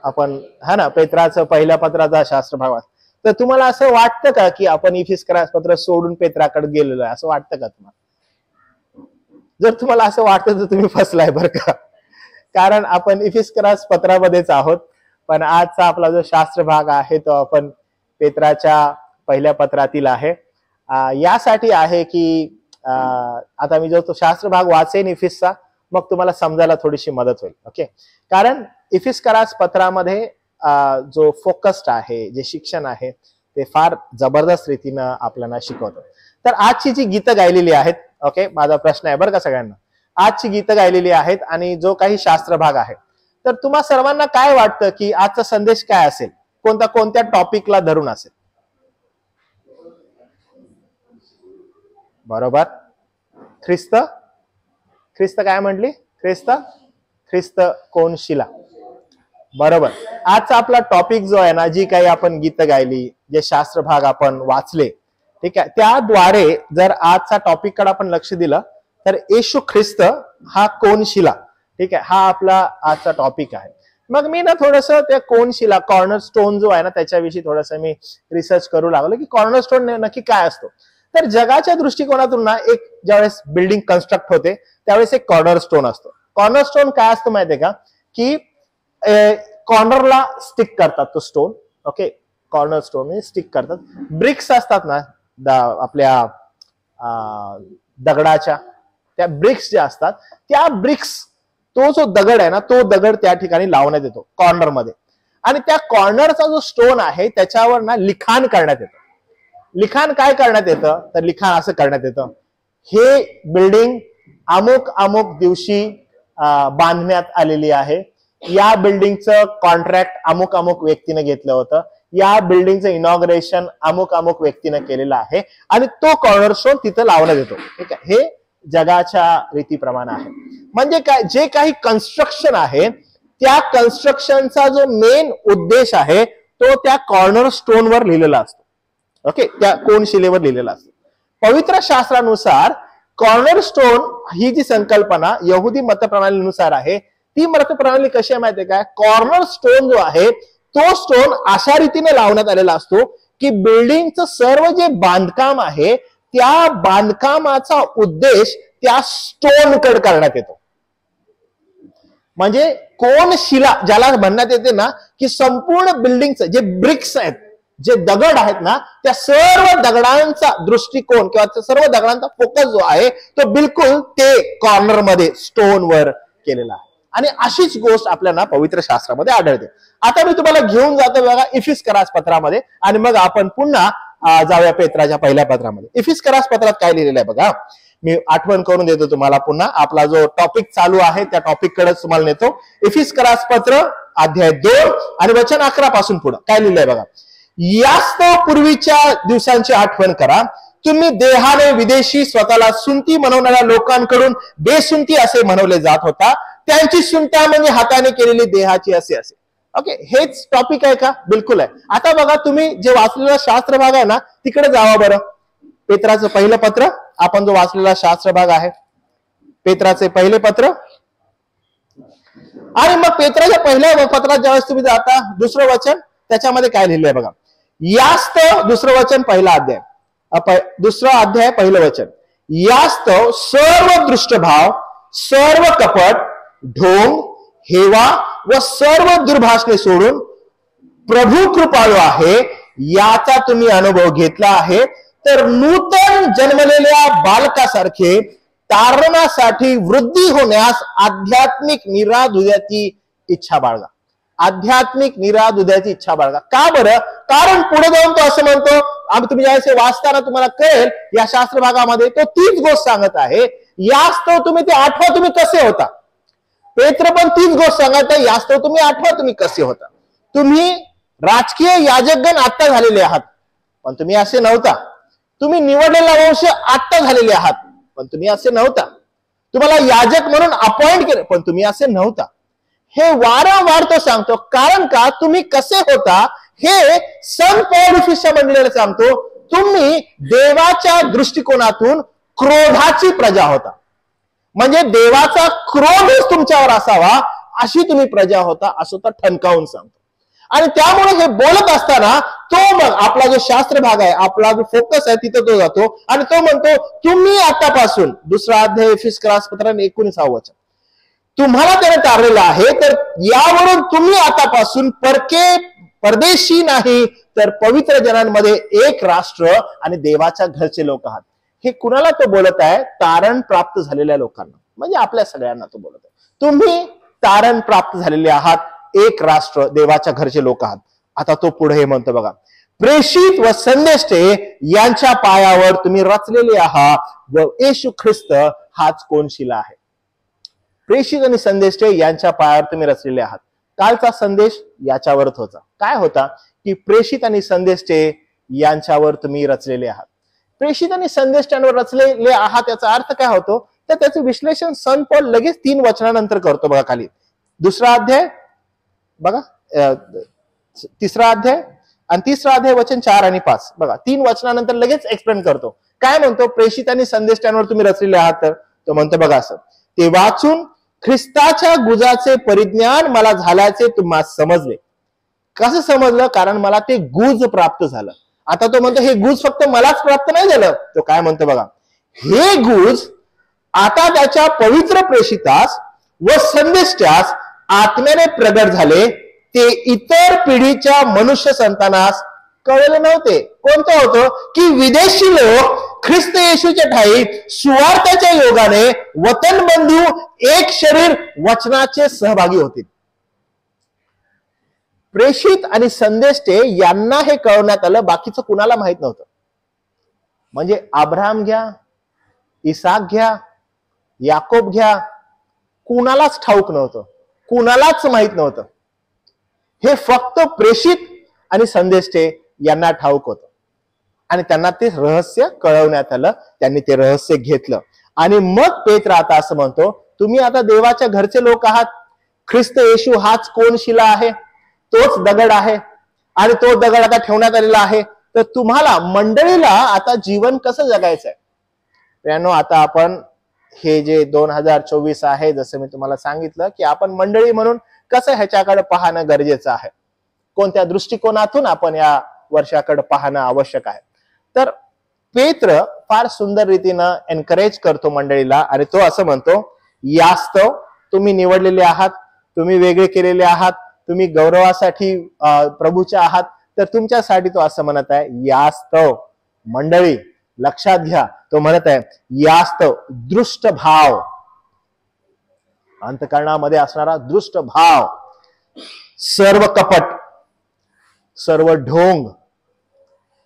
आपण हा ना पेत्राचं पहिल्या पत्राचा शास्त्र भाग वाच. तर तुम्हाला असं वाटतं का की आपण इफिस्करास पत्र सोडून पेत्राकडे गेलेलो आहे, असं वाटतं का तुम्हाला? जर तुम्हाला असं वाटतं तर तुम्ही फसलाय बरं का, कारण आपण इफिस्करास पत्रामध्येच आहोत. पण आजचा आपला जो शास्त्र भाग आहे तो आपण पेत्राच्या पहिल्या पत्रातील आहे. यासाठी आहे की आता मी जो तो शास्त्र भाग वाचेन इफिसचा, मग तुम्हाला समजायला थोडीशी मदत होईल. ओके, कारण इफिस्करास पत्रामध्ये जो फोकस्ड आहे, जे शिक्षण आहे ते फार जबरदस्त रीतीनं आपल्याला शिकवतं. तर आजची जी गीतं गायलेली आहेत, ओके, माझा प्रश्न आहे बरं का सगळ्यांना, आजची गीतं गायलेली आहेत आणि जो काही शास्त्र भाग आहे, तर तुम्हा सर्वांना काय वाटतं की आजचा संदेश काय असेल, कोणत्या टॉपिकला धरून असेल? बरोबर, ख्रिस्त. ख्रिस्त काय म्हटली? ख्रिस्त कोण शिला. बरोबर. आजचा आपला टॉपिक जो आहे ना, जी काही आपण गीतं गायली, जे शास्त्र भाग आपण वाचले, ठीक आहे, त्याद्वारे जर आजचा टॉपिक कडे आपण लक्ष दिलं तर येशू ख्रिस्त हा कोण शिला, ठीक आहे, हा आपला आजचा टॉपिक आहे. मग मी ना थोडस त्या कोण शिला, कॉर्नर स्टोन जो आहे ना त्याच्याविषयी थोडस मी रिसर्च करू लागलो की कॉर्नर स्टोन नक्की काय असतो. तर जगाच्या दृष्टिकोनातून ना एक ज्यावेळेस बिल्डिंग कन्स्ट्रक्ट होते त्यावेळेस एक कॉर्नर स्टोन असतो. कॉर्नर स्टोन काय असतं माहितीये का, की कॉर्नरला स्टिक करतात तो stone. Okay, corner stone stick करतात. ब्रिक्स असतात ना आपल्या दगडाच्या, त्या ब्रिक्स ज्या असतात, त्या ब्रिक्स, तो जो दगड आहे ना तो दगड त्या ठिकाणी लावण्यात येतो कॉर्नर मध्ये. आणि त्या कॉर्नरचा जो स्टोन आहे त्याच्यावर ना लिखाण करण्यात येतं. लिखाण काय करण्यात येतं, तर लिखाण असं करण्यात येतं, हे बिल्डिंग अमुक दिवशी बांधण्यात आलेली आहे, या बिल्डिंगचं कॉन्ट्रॅक्ट अमुक व्यक्तीने घेतलं होतं, या बिल्डिंगचं इनॉग्रेशन अमुक व्यक्तीने केलेलं आहे आणि तो कॉर्नर स्टोन तिथं लावण्यात येतो. ठीक आहे, हे जगाच्या रीतीप्रमाणे आहे. म्हणजे काय, जे काही कन्स्ट्रक्शन आहे त्या कन्स्ट्रक्शनचा जो मेन उद्देश आहे तो त्या कॉर्नर स्टोनवर लिहिलेला असतो. ओके, त्या कोनशिलेवर लिहिलेला असतो. पवित्र शास्त्रानुसार कॉर्नर स्टोन ही जी संकल्पना यहुदी मतप्रणालीनुसार आहे, ती मतप्रणाली कशी आहे माहितीये का, कॉर्नर स्टोन जो आहे तो स्टोन अशा रीतीने लावण्यात आलेला असतो की बिल्डिंगचं सर्व जे बांधकाम आहे त्या बांधकामाचा उद्देश त्या स्टोन कड करण्यात येतो. म्हणजे कोण शिला ज्याला म्हणण्यात येते ना, की संपूर्ण बिल्डिंगचं जे ब्रिक्स आहेत, जे दगड आहेत ना, त्या सर्व दगडांचा दृष्टिकोन किंवा सर्व दगडांचा फोकस जो आहे तो बिलकुल ते कॉर्नर मध्ये स्टोन वर केलेला आहे. आणि अशीच गोष्ट आपल्याला पवित्र शास्त्रामध्ये आढळते. आता मी तुम्हाला घेऊन जातो बघा इफिस्करास पत्रामध्ये, आणि मग आपण पुन्हा जाऊया पेत्राच्या पहिल्या पत्रामध्ये. इफिस्करास पत्रात काय लिहिलेलं आहे बघा, मी आठवण करून देतो तुम्हाला पुन्हा. आपला जो टॉपिक चालू आहे त्या टॉपिक कडेच तुम्हाला नेतो. इफिस्करास पत्र अध्याय 2 आणि वचन 11 पासून पुढे काय लिहिलंय बघा. यास्तव पूर्वीच्या दिवसांची आठवण करा, तुम्ही देहाने विदेशी स्वतःला सुंती म्हणवणाऱ्या लोकांकडून बेसुंती असे म्हणवले जात होता, त्यांची सुंता म्हणजे हाताने केलेली देहाची असे. ओके, हेच टॉपिक आहे का? बिलकुल आहे. आता बघा, तुम्ही जे वाचलेला शास्त्र भाग आहे ना तिकडे जावा बरं. पेत्राचं पहिलं पत्र, आपण जो वाचलेला शास्त्र भाग आहे पेत्राचे पहिले पत्र, आणि मग पेत्राच्या पहिल्या पत्रात ज्यावेळेस तुम्ही जाता दुसरं वचन, त्याच्यामध्ये काय लिहिलंय बघा. यास्तव दुसरं वचन पहिला अध्याय, दुसरा अध्याय पहिलं वचन, यास्तव सर्व दृष्टभाव, सर्व कपट, ढोंग, हेवा व सर्व दुर्भाषणे सोडून प्रभू कृपाळू आहे याचा तुम्ही अनुभव घेतला आहे, तर नूतन जन्मलेल्या बालकासारखे तारणासाठी वृद्धी होण्यास आध्यात्मिक निरादुद्याची इच्छा बाळगा. आध्यात्मिक निरादुद्याची इच्छा बाळगा. का बरं? कारण पुढे जाऊन तो असं म्हणतो, तुम्ही ज्यावेळेस वाचताना तुम्हाला कळेल या शास्त्र भागामध्ये तो तीच गोष्ट सांगत आहे. यास्तव तुम्ही ते आठवा तुम्ही कसे होता. पेत्र पण तीच गोष्ट सांगत आहे, यास्तव तुम्ही आठवा तुम्ही कसे होता. तुम्ही राजकीय याजकगण आत्ता झालेले आहात, पण तुम्ही असे नव्हता. तुम्ही निवडलेला वंश आत्ता झालेले आहात, पण तुम्ही असे नव्हता. तुम्हाला याजक म्हणून अपॉइंट केले, पण तुम्ही असे नव्हता. हे वारंवार तो सांगतो. कारण का? तुम्ही कसे होता हे सन पौल इफिसच्या मंडळीला सांगतो. तुम्ही देवाच्या दृष्टिकोनातून क्रोधाची प्रजा होता. म्हणजे देवाचा क्रोधच तुमच्यावर असावा अशी तुम्ही प्रजा होता, असं तो ठणकावून सांगतो. आणि त्यामुळे हे बोलत असताना तो मग आपला जो शास्त्र भाग आहे, आपला जो फोकस आहे, तिथं तो जातो आणि तो म्हणतो तुम्ही आतापासून, दुसरा अध्याय एफिसकरास पत्र 19 वचन, तुम्हाला त्याने तारलेलं आहे, तर यावरून तुम्ही आतापासून परदेशी नाही तर पवित्र जनांमध्ये एक राष्ट्र आणि देवाच्या घरचे लोक आहात. हे कुणाला तो बोलत आहे? तारण प्राप्त झालेल्या लोकांना, म्हणजे आपल्या सगळ्यांना तो बोलत आहे. तुम्ही तारण प्राप्त झालेले आहात, एक राष्ट्र, देवाच्या घरचे लोक आहात. आता तो पुढे हे म्हणतो बघा, प्रेषित व संदेष्टे यांच्या पायावर तुम्ही रचलेले आहात व येशू ख्रिस्त हाच कोनशिला आहे. प्रेषित आणि संदेष्टे यांच्या पायावर तुम्ही रचलेले आहात. कालचा संदेश याच्यावरच होता. काय होता? की प्रेषित आणि संदेष्टे यांच्यावर तुम्ही रचलेले आहात. प्रेषित आणि संदेष्टांवर रचलेले आहात याचा अर्थ काय होतो? तर त्याचं विश्लेषण संत पौल लगेच 3 वचनानंतर करतो बघा. खाली दुसरा अध्याय बघा, तिसरा अध्याय आणि तिसरा अध्याय वचन 4 आणि 5 बघा, 3 वचनानंतर लगेच एक्सप्लेन करतो. काय म्हणतो? प्रेषित आणि संदेष्टांवर तुम्ही रचलेले आहात. तर तो म्हणतो बघा असं, ते वाचून ख्रिस्ताच्या गुजाचे परिज्ञान मला झाल्याचे तुम्हाला समजले. कसं समजलं? कारण मला ते गुज प्राप्त झालं. आता तो म्हणतो हे गुज फक्त मलाच प्राप्त नाही झालं. तो काय म्हणतो बघा, हे गुज आता त्याच्या पवित्र प्रेषितास व संदेष्टास आत्म्याने प्रगट झाले, ते इतर पिढीच्या मनुष्य संतानास कळले नव्हते. कोणतं होतं? की विदेशी लोक ख्रिस्त येशूच्या ठाई सुवार्थाच्या योगाने वतन बंधू एक शरीर वचनाचे सहभागी होतील. प्रेषित आणि संदेष्टे यांना हे कळवण्यात आलं, बाकीचं कुणाला माहित नव्हतं. म्हणजे अब्राहम घ्या, इसाक घ्या, याकोब घ्या, कुणालाच ठाऊक नव्हतं, कुणालाच माहित नव्हतं. हे फक्त प्रेषित आणि संदेष्टे यांना ठाऊक होतं आणि त्यांना ते रहस्य कळवण्यात आलं. त्यांनी ते रहस्य घेतलं आणि मग पेत्र आता असं म्हणतो, तुम्ही आता देवाच्या घरचे लोक आहात. ख्रिस्त येशू हाच कोण शिला आहे, तोच दगड आहे आणि तो दगड आता ठेवण्यात आलेला आहे. तर तुम्हाला मंडळीला आता जीवन कसं जगायचंय? प्रियांनो, आता आपण हे जे 2024 आहे, जसं मी तुम्हाला सांगितलं की आपण मंडळी म्हणून कसं ह्याच्याकडे पाहणं गरजेचं आहे, कोणत्या दृष्टिकोनातून आपण या वर्षाकडे पाहणं आवश्यक आहे. तर पेत्र फार सुंदर रीतीनं एनकरेज करतो मंडळीला आणि तो असं म्हणतो, यास्तव तुम्ही निवडलेले आहात, तुम्ही वेगळे केलेले आहात, तुम्ही गौरवासाठी प्रभूच्या आहात. तर तुमच्यासाठी तो असं म्हणत आहे, यास्तव मंडळी लक्षात घ्या, तो म्हणत आहे यास्तव दृष्ट भाव, अंतःकरणामध्ये असणारा दृष्ट भाव, सर्व कपट, सर्व ढोंग,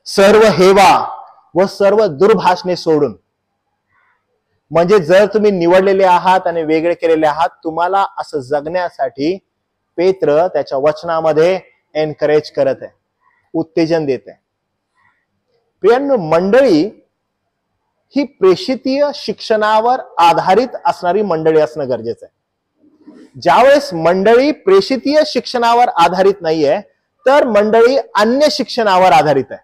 सर्व हेवा व सर्व दुर्भाषणे सोडून. म्हणजे जर तुम्ही निवडलेले आहात आणि वेगळे केलेले आहात, तुम्हाला असं जगण्यासाठी पेत्र त्याच्या वचनामध्ये एनकरेज करत आहे, उत्तेजन देत आहे. प्रियांनो, मंडळी ही प्रेषितीय शिक्षणावर आधारित असणारी मंडळी असणं गरजेचं आहे. ज्यावेळेस मंडळी प्रेषितीय शिक्षणावर आधारित नाहीये, तर मंडळी अन्य शिक्षणावर आधारित आहे.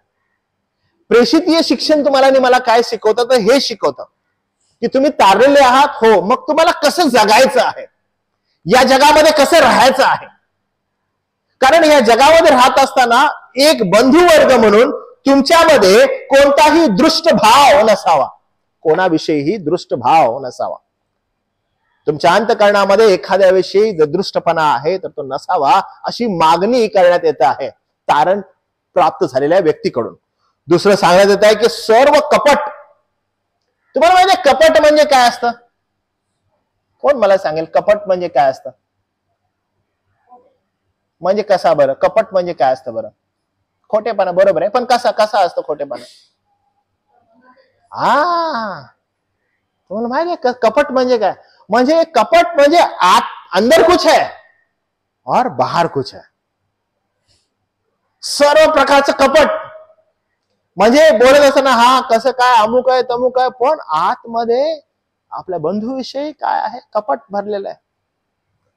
प्रेषितीय शिक्षण तुम्हाला आणि मला काय शिकवतं? तर हे शिकवतं की तुम्ही तारलेले आहात, हो, मग तुम्हाला कसं जगायचं आहे, या जगामध्ये कसं राहायचं आहे. कारण या जगामध्ये राहत असताना एक बंधू वर्ग म्हणून तुमच्यामध्ये कोणताही दृष्ट भाव नसावा, कोणाविषयीही दृष्ट भाव नसावा. तुमच्या अंतःकरणामध्ये एखाद्याविषयी जर दृष्टपणा आहे तर तो नसावा, अशी मागणी करण्यात येत आहे तारण प्राप्त झालेल्या व्यक्तीकडून. दुसरं सांगण्यात येत आहे की सर्व कपट. तुम्हाला माहिती आहे कपट म्हणजे काय असतं? कोण मला सांगेल कपट म्हणजे काय असतं? म्हणजे कसा बरं? कपट म्हणजे काय असतं बरं? खोटेपणा, बरोबर आहे, पण कसा कसा असतो खोटेपणा? तुम्हाला माहिती आहे कपट म्हणजे काय? म्हणजे कपट म्हणजे अंदर कुछ है और बाहर कुछ है. सर्व प्रकारचं कपट म्हणजे बोलत असताना हा कसं काय, अमुक आहे तमुक आहे, पण आतमध्ये आपल्या बंधूविषयी काय आहे? कपट भरलेलं आहे.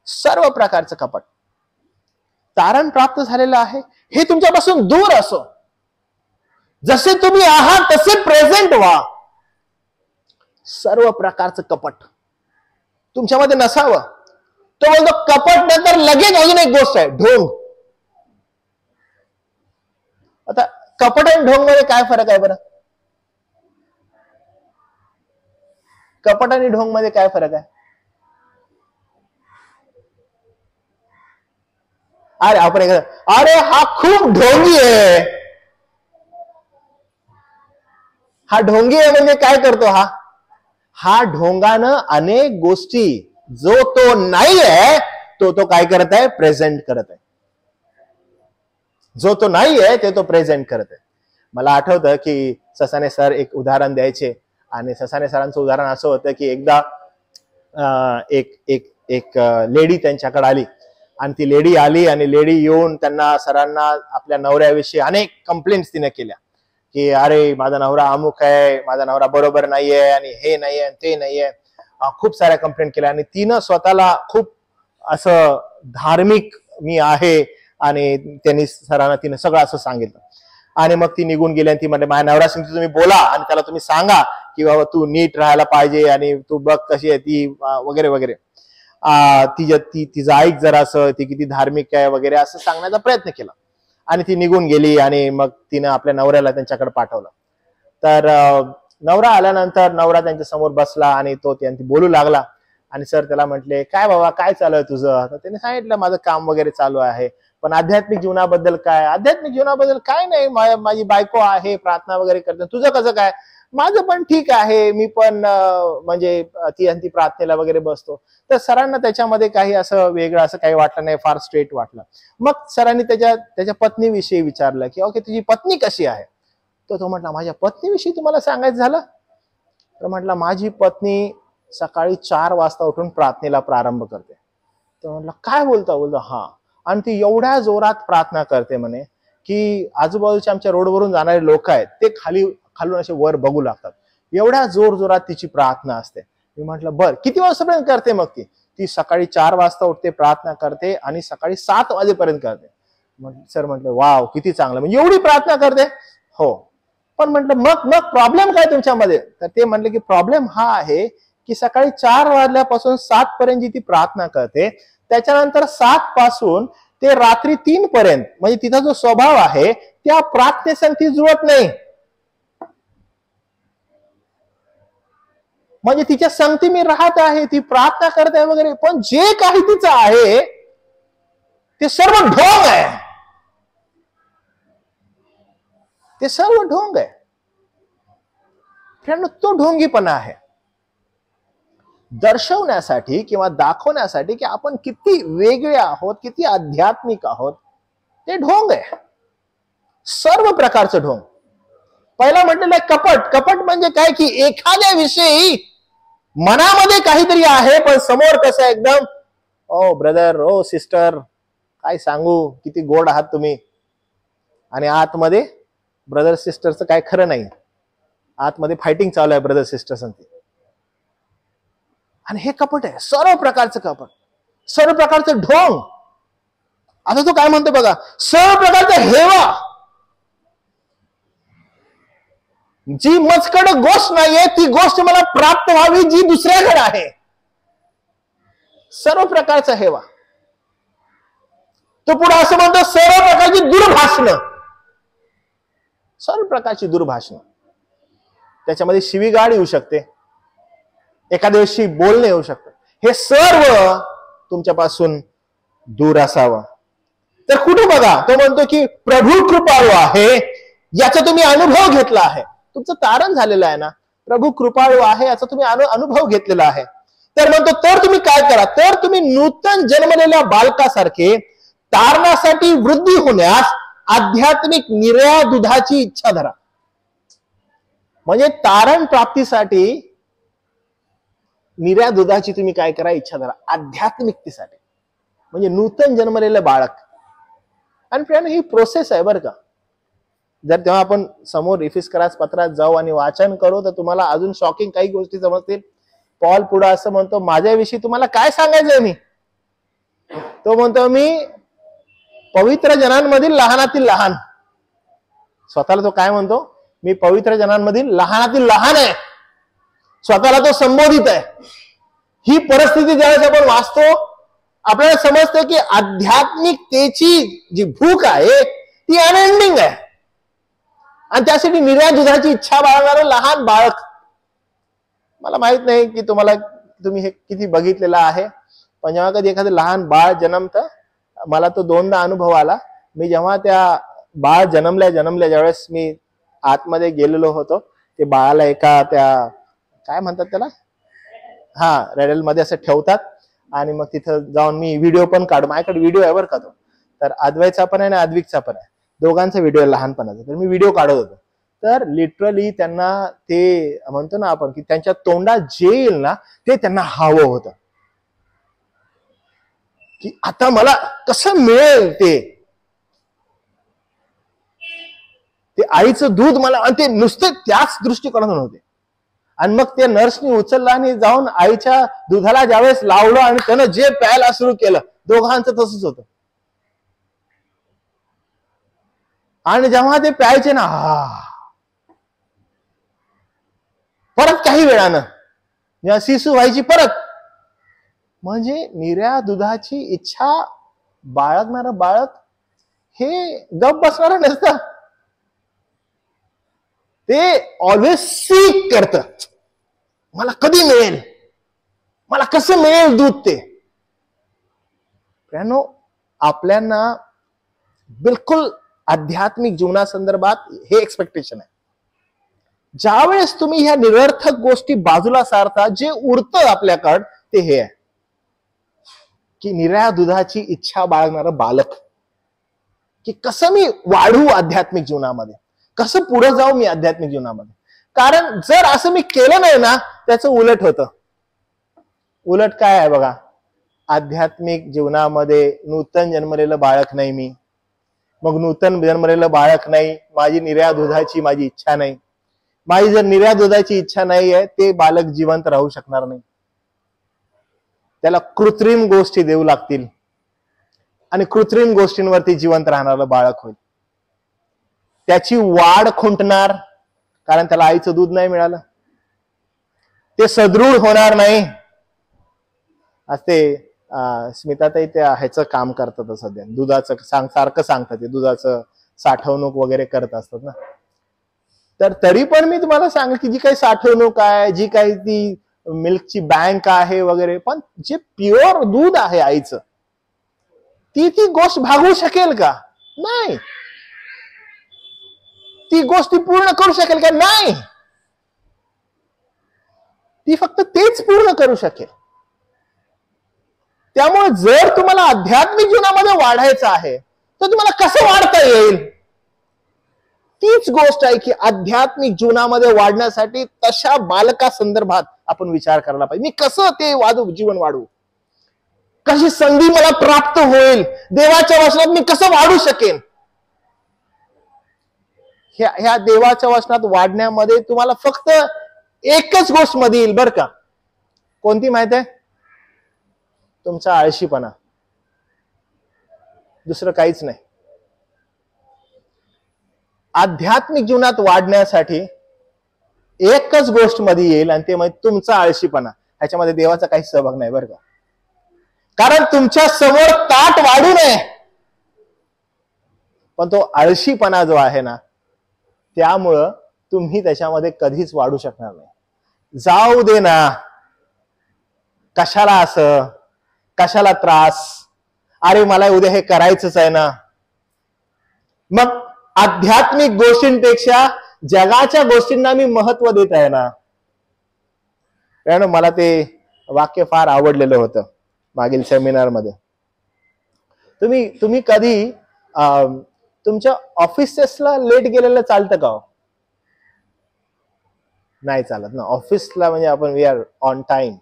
सर्व प्रकारचं कपट. तारण प्राप्त झालेलं आहे, हे तुमच्यापासून दूर असो. जसे तुम्ही आहात तसे प्रेझेंट व्हा. सर्व प्रकारचं कपट तुमच्यामध्ये नसावं. तो बोलतो कपट नंतर लगेच अजून एक गोष्ट आहे, ढोंग. आता कपट आणि ढोंग मध्ये काय फरक आहे बरं? कपट आणि ढोंग मध्ये काय फरक आहे? अरे आपण अरे हा खूप ढोंगी आहे. हा ढोंगी आहे म्हणजे काय करतो हा ढोंगानं अनेक गोष्टी जो तो नाही आहे तो काय करत आहे? प्रेझेंट करत आहे. जो तो नाही आहे ते तो प्रेझेंट करत आहे. मला आठवतं की ससाने सर एक उदाहरण द्यायचे आणि ससाने सरांचं उदाहरण असं होतं की एकदा एक एक एक लेडी त्यांच्याकडे आली आणि ती लेडी आली आणि लेडी येऊन त्यांना सरांना आपल्या नवऱ्याविषयी अनेक कंप्लेंट्स तिने केल्या की अरे माझा नवरा अमुक आहे, माझा नवरा बरोबर नाहीये आणि हे नाहीये ते नाहीये, खूप साऱ्या कंप्लेंट केल्या. आणि तिनं स्वतःला खूप असं धार्मिक मी आहे आणि त्यांनी सरांना तिने सगळं असं सांगितलं. आणि मग ती निघून गेली आणि ती म्हणते माझ्या नवऱ्याशी तुम्ही बोला आणि त्याला तुम्ही सांगा की बाबा तू नीट राहायला पाहिजे आणि तू बघ कशी आहे ती वगैरे वगैरे, तिचं ऐक जरा असं, ती किती धार्मिक आहे वगैरे असं सांगण्याचा प्रयत्न केला. आणि ती निघून गेली आणि मग तिनं आपल्या नवऱ्याला त्यांच्याकडे पाठवलं. तर नवरा आल्यानंतर नवरा त्यांच्या समोर बसला आणि तो त्यांची बोलू लागला. आणि सर त्याला म्हटले काय बाबा काय चालू आहे तुझं? तर त्याने सांगितलं माझं काम वगैरे चालू आहे, पण आध्यात्मिक जीवनाबद्दल काय? आध्यात्मिक जीवनाबद्दल काय नाही, माझी बायको आहे, प्रार्थना वगैरे करते. तुझं कसं काय? माझं पण ठीक आहे, मी पण म्हणजे ती प्रार्थनेला वगैरे बसतो. तर सरांना त्याच्यामध्ये काही असं वेगळं असं काही वाटलं नाही, फार स्ट्रेट वाटलं. मग सरांनी त्याच्या पत्नीविषयी विचारलं की ओके तुझी पत्नी कशी आहे? तर तो म्हटला माझ्या पत्नीविषयी तुम्हाला सांगायचं झालं? तर म्हटलं माझी पत्नी सकाळी 4 वाजता उठून प्रार्थनेला प्रारंभ करते. तर म्हटलं काय बोलता? बोलतो हा, आणि ती एवढ्या जोरात प्रार्थना करते म्हणे की आजूबाजूच्या आमच्या रोडवरून जाणारे लोक आहेत ते खालून असे वर बघू लागतात, एवढ्या जोर जोरात तिची प्रार्थना असते. मी म्हटलं बर किती वाजतापर्यंत करते? मग ती सकाळी 4 वाजता उठते, प्रार्थना करते आणि सकाळी 7 वाजेपर्यंत करते. सर म्हटलं वाव किती चांगलं, म्हणजे एवढी प्रार्थना करते? हो. पण म्हटलं मग प्रॉब्लेम काय तुमच्यामध्ये? तर ते म्हटले की प्रॉब्लेम हा आहे की सकाळी 4 वाजल्यापासून 7 पर्यंत जी ती प्रार्थना करते, त्याच्यानंतर 7 पासून ते रात्री 3 पर्यंत म्हणजे तिचा जो स्वभाव आहे त्या प्रार्थनेसंग ती जुळत नाही. म्हणजे तिच्या संगती मी राहत आहे, ती प्रार्थना करत आहे वगैरे, पण जे काही तिचं आहे ते सर्व ढोंग आहे. ते सर्व ढोंग आहे. तो ढोंगीपणा आहे. दर्शवण्यासाठी किंवा दाखवण्यासाठी की आपण किती वेगळे आहोत, किती आध्यात्मिक आहोत, ते ढोंग आहे. सर्व प्रकारचं ढोंग. पहिला म्हटलेलं आहे कपट. कपट म्हणजे काय की एखाद्या विषयी मनामध्ये काहीतरी आहे पण समोर कसं एकदम ओ ब्रदर ओ सिस्टर काय सांगू किती गोड आहात तुम्ही, आणि आतमध्ये ब्रदर सिस्टरचं काय खरं नाही, आतमध्ये फायटिंग चालू आहे ब्रदर सिस्टर. आणि हे कपट आहे, सर्व प्रकारचं कपट, सर्व प्रकारचं ढोंग. आता तो काय म्हणतो बघा, सर्व प्रकारचा हेवा. जी मजकड गोष्ट नाहीये ती गोष्ट मला प्राप्त व्हावी जी दुसऱ्याकडे आहे. सर्व प्रकारचा हेवा. तो पुढे असं म्हणतो सर्व प्रकारची दुर्भाषणं, सर्व प्रकारची दुर्भाषणं. त्याच्यामध्ये शिवीगाळ येऊ शकते, एखाद्या दिवशी बोलणे येऊ शकतं. हे सर्व तुमच्यापासून दूर असावं. तर कुठे बघा तो म्हणतो की प्रभू कृपाळू आहे, याचा तुम्ही अनुभव घेतला आहे. तुमचं तारण झालेलं आहे ना, प्रभू कृपाळू आहे याचा तुम्ही अनुभव घेतलेला आहे. तर म्हणतो तर तुम्ही काय करा, तर तुम्ही नूतन जन्मलेल्या बालकासारखे तारणासाठी वृद्धी होण्यास आध्यात्मिक निर्या दुधाची इच्छा धरा. म्हणजे तारण प्राप्तीसाठी निर्या दुधाची तुम्ही काय करा, इच्छा धरा आध्यात्मिकतेसाठी. म्हणजे नूतन जन्मलेलं बाळक. आणि प्रियानो ही प्रोसेस आहे बरं का. जर तेव्हा आपण समोर इफिस्करास पत्रात जाऊ आणि वाचन करू तर तुम्हाला अजून शॉकिंग काही गोष्टी समजतील. पॉल पुढे असं म्हणतो माझ्याविषयी तुम्हाला काय सांगायचंय मी. तो म्हणतो मी पवित्र जनांमधील लहानातील लहान. स्वतःला तो काय म्हणतो, मी पवित्र जनांमधील लहानातील लहान आहे. स्वतःला तो संबोधित आहे. ही परिस्थिती ज्यावेळेस आपण वाचतो आपल्याला समजतं की आध्यात्मिकतेची जी भूक आहे ती अनएंडिंग आहे, आणि त्यासाठी निर्या दुधाची इच्छा बाळगणारं लहान बाळक. मला माहित नाही की तुम्ही हे किती बघितलेलं आहे, पण जेव्हा कधी एखादं लहान बाळ जन्मतं, मला तो दोनदा अनुभव आला. मी जेव्हा त्या बाळ जन्मल्या ज्यावेळेस मी आतमध्ये गेलेलो होतो, ते बाळाला एका त्या काय म्हणतात त्याला, रेडल मध्ये असं ठेवतात, आणि मग तिथं जाऊन मी व्हिडिओ पण काढू, माझ्याकडे व्हिडिओ आहे बरं का तो, तर अद्वैतचा पण आहे आणि अद्विकचा पण आहे, दोघांचा व्हिडिओ लहानपणाचा. तर मी व्हिडिओ काढत होतो, तर लिटरली त्यांना ते म्हणतो ना आपण की त्यांच्या तोंडात जे येईल ना ते त्यांना हवं होतं, की आता मला कसं मिळेल ते आईचं दूध मला, आणि ते नुसते त्याच दृष्टिकोनातून होते. आणि मग ते नर्सनी उचललं आणि जाऊन आईच्या दुधाला ज्यावेळेस लावलं आणि त्यानं जे प्यायला सुरू केलं, दोघांचं तसंच होतं. आणि जेव्हा ते प्यायचे ना, परत काही वेळानं जेव्हा शिसू व्हायची परत, म्हणजे निर्या दुधाची इच्छा बाळगणारं बाळक हे गप बसणारं नसतं, ते ऑलवेज सीक करतं, मला कधी मिळेल, मला कसं मिळेल दूध. ते आपल्याला बिलकुल आध्यात्मिक जीवनासंदर्भात हे एक्सपेक्टेशन आहे. ज्यावेळेस तुम्ही ह्या निरर्थक गोष्टी बाजूला सारता, जे उरतं आपल्याकडं ते हे आहे की निर्या दुधाची इच्छा बाळगणारं बालक, की कसं मी वाढू आध्यात्मिक जीवनामध्ये, कसं पुढे जाऊ मी आध्यात्मिक जीवनामध्ये. कारण जर असं मी केलं नाही ना, त्याचं उलट होतं. उलट काय आहे बघा, आध्यात्मिक जीवनामध्ये नूतन जन्मलेलं बाळक नाही मी, मग नूतन जन्मलेलं बाळक नाही, माझी निर्या दुधाची माझी इच्छा नाही. माझी जर निर्या दुधाची इच्छा नाही आहे, ते बालक जिवंत राहू शकणार नाही. त्याला कृत्रिम गोष्टी देऊ लागतील, आणि कृत्रिम गोष्टींवरती जिवंत राहणारं बाळक होईल. त्याची वाढ खुंटणार, कारण त्याला आईचं दूध नाही मिळालं. ते सदृढ होणार नाही. आज ते स्मिताताई त्या ह्याचं काम करतात सध्या, दुधाचं सारखं सांगतात, ते दुधाचं साठवणूक वगैरे करत असतात ना. तर तरी पण मी तुम्हाला सांगेल की जी काही साठवणूक आहे, जी काही ती मिल्कची बँक आहे वगैरे, पण जे प्युअर दूध आहे आईचं, ती गोष्ट भागवू शकेल का? नाही. ती गोष्ट पूर्ण करू शकेल का? नाही. ती फक्त तेच पूर्ण करू शकेल. त्यामुळे जर तुम्हाला आध्यात्मिक जीवनामध्ये वाढायचं आहे, तर तुम्हाला कसं वाढता येईल? तीच गोष्ट आहे की आध्यात्मिक जीवनामध्ये वाढण्यासाठी तशा बालका संदर्भात आपण विचार करायला पाहिजे. मी कसं ते जीवन वाढवू, कशी संधी मला प्राप्त होईल, देवाच्या वचनात मी कसं वाढू शकेन. ह्या देवाच्या वचनात वाढण्यामध्ये तुम्हाला फक्त एकच गोष्ट मध्ये येईल बरं का. कोणती माहिती आहे? तुमचा आळशीपणा, दुसरं काहीच नाही. आध्यात्मिक जीवनात वाढण्यासाठी एकच गोष्ट मध्ये येईल, आणि ते म्हणजे तुमचा आळशीपणा. ह्याच्यामध्ये देवाचा काही सहभाग नाही बरं का. कारण तुमच्या समोर ताट वाढू नये, पण तो आळशीपणा जो आहे ना, त्यामुळं तुम्ही त्याच्यामध्ये कधीच वाढू शकणार नाही. जाऊ दे ना, कशाला असं, कशाला त्रास, अरे मला उद्या हे करायचंच आहे ना. मग आध्यात्मिक गोष्टींपेक्षा जगाच्या गोष्टींना मी महत्व देत आहे ना. मला ते वाक्य फार आवडलेलं होतं मागील सेमिनार मध्ये. तुम्ही कधी तुमच्या ऑफिसेसला लेट गेलेलं चालतं का? नाही चालत ना. ऑफिसला म्हणजे आपण वी आर ऑन टाइम.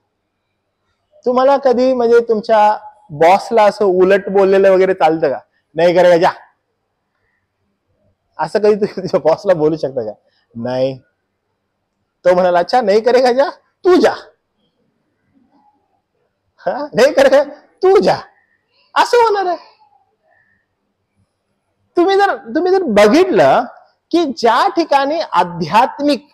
तुम्हाला कधी म्हणजे तुमच्या बॉसला असं उलट बोललेलं वगैरे चालतं का? नाही करे जा, असं कधी तुझ्या बॉसला बोलू शकता का? नाही. तो म्हणाला अच्छा नाही करेगा जा, तू जा. नाही करेगा तू जा, असं होणार आहे. तुम्ही जर बघितलं की ज्या ठिकाणी आध्यात्मिक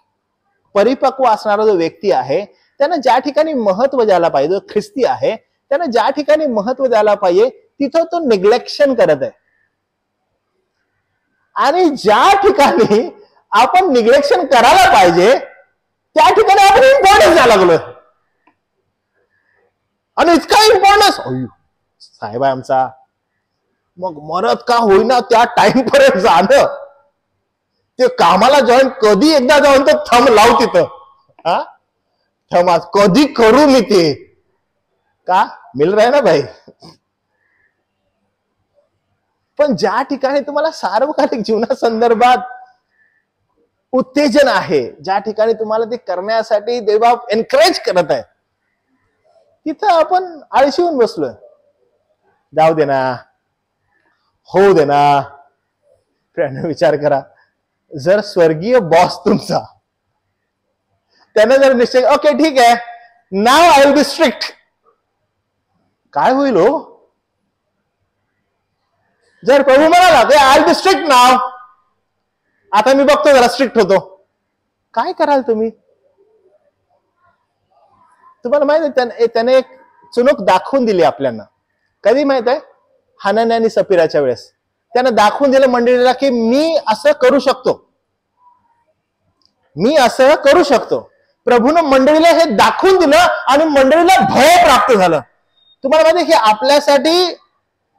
परिपक्व असणारा जो व्यक्ती आहे, त्यानं ज्या ठिकाणी महत्व द्यायला पाहिजे, जो ख्रिस्ती आहे, त्याने ज्या ठिकाणी महत्व द्यायला पाहिजे तिथं तो निग्लेक्शन करत आहे. आणि ज्या ठिकाणी आपण निग्लेक्शन करायला पाहिजे त्या ठिकाणी आपण इम्पॉर्टन्स द्यायला लागलोय. आणि इतका इम्पॉर्टन्स साहेब आहे आमचा, मग मरत का होईना त्या टाइम पर्यंत जाणं, ते कामाला जॉईन कधी एकदा जाऊन तर थंब लाव तिथं, हा थंब कधी करू मी ते, का मिल रहा है ना भाई. पण ज्या ठिकाणी तुम्हाला सार्वकालिक जीवनासंदर्भात उत्तेजन आहे, ज्या ठिकाणी तुम्हाला ते करण्यासाठी देवा एनकरेज करत आहे, तिथं आपण आळशी होऊन बसलोय. जाऊ दे ना, होऊ दे ना. विचार करा, जर स्वर्गीय बॉस तुमचा त्याने जर निश्चय ओके ठीक आहे नाव आय विल बी स्ट्रिक्ट, काय होईल हो? जर प्रभू म्हणाला ते आय विल बी स्ट्रिक्ट नाव, आता मी बघतो जरा स्ट्रिक्ट होतो, काय कराल तुम्ही? तुम्हाला माहित आहे त्याने एक चुनूक दाखवून दिली आपल्याला. कधी माहित आहे? हनन्या आणि सफीराच्या वेळेस त्याने दाखवून दिलं मंडळीला की मी असं करू शकतो, मी असं करू शकतो. प्रभूनं मंडळीला हे दाखवून दिलं आणि मंडळीला भय प्राप्त झालं. तुम्हाला माहिती आहे की आपल्यासाठी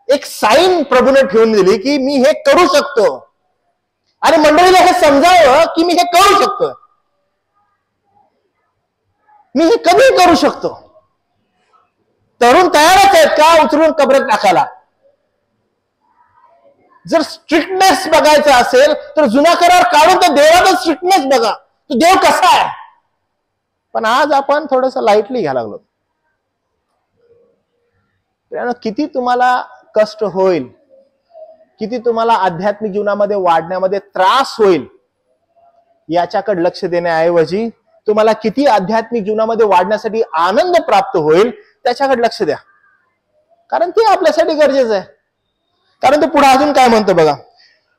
एक साईन प्रभूने ठेवून दिली की मी हे करू शकतो, आणि मंडळीला हे समजावं की मी हे करू शकतो, मी हे कधी करू शकतो. तरुण तयारच आहेत का उचलून कबरेत टाकायला? जर स्ट्रिक्टनेस बघायचा असेल तर जुना करार काढून तर देवाचा स्ट्रिक्टनेस बघा, तो देव कसा आहे. पण आज आपण थोडस लाईटली घ्यायला लागलो. किती तुम्हाला कष्ट होईल, किती तुम्हाला आध्यात्मिक जीवनामध्ये वाढण्यामध्ये त्रास होईल, याच्याकडे लक्ष देण्याऐवजी तुम्हाला किती आध्यात्मिक जीवनामध्ये वाढण्यासाठी आनंद प्राप्त होईल त्याच्याकडे लक्ष द्या, कारण ते आपल्यासाठी गरजेचं आहे. कारण तो पुढे अजून काय म्हणतो बघा,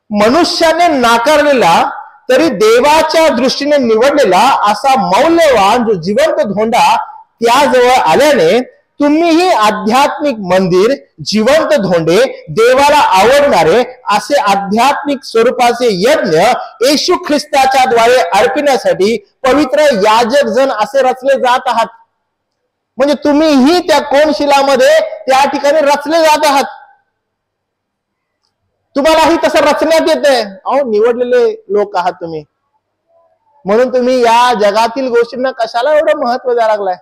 मनुष्याने नाकारलेला तरी देवाच्या दृष्टीने निवडलेला असा मौल्यवान जो जिवंत धोंडा त्याजवळ आल्याने तुम्हीही आध्यात्मिक मंदिर, जिवंत धोंडे, देवाला आवडणारे असे आध्यात्मिक स्वरूपाचे यज्ञ येशू ख्रिस्ताच्या द्वारे अर्पण्यासाठी पवित्र याजक जण असे रचले जात आहात. म्हणजे तुम्हीही त्या कोनशिलामध्ये त्या ठिकाणी रचले जात आहात. तुम्हालाही तसं रचण्यात येतंय. अहो निवडलेले लोक आहात तुम्ही, म्हणून तुम्ही या जगातील गोष्टींना कशाला एवढं महत्व द्यायला लागलाय?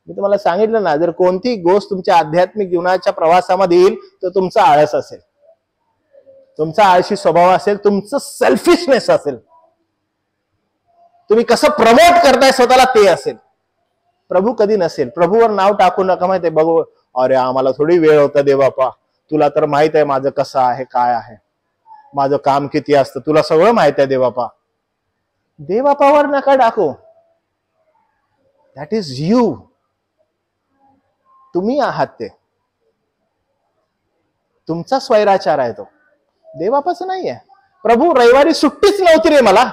मी तुम्हाला सांगितलं ना, जर कोणती गोष्ट तुमच्या आध्यात्मिक जीवनाच्या प्रवासामध्ये येईल तर तुमचा आळस असेल, तुमचा आळशी स्वभाव असेल, तुमचं सेल्फिशनेस असेल, तुम्ही कसं प्रमोट करताय स्वतःला ते असेल. प्रभू कधी नसेल. प्रभूवर नाव टाकू नका. माहितीये बघू, अरे आम्हाला थोडी वेळ होता देवापा, तुला तर माहित आहे माझं कसं आहे, काय आहे, माझं काम किती असतं, तुला सगळं माहित आहे देवापा. देवापावर नका टाकू. That is you. तुम्ही आहात ते, तुमचा स्वैराचार आहे तो, देवापाचं नाहीये. प्रभू रविवारी सुट्टीच नव्हती रे मला,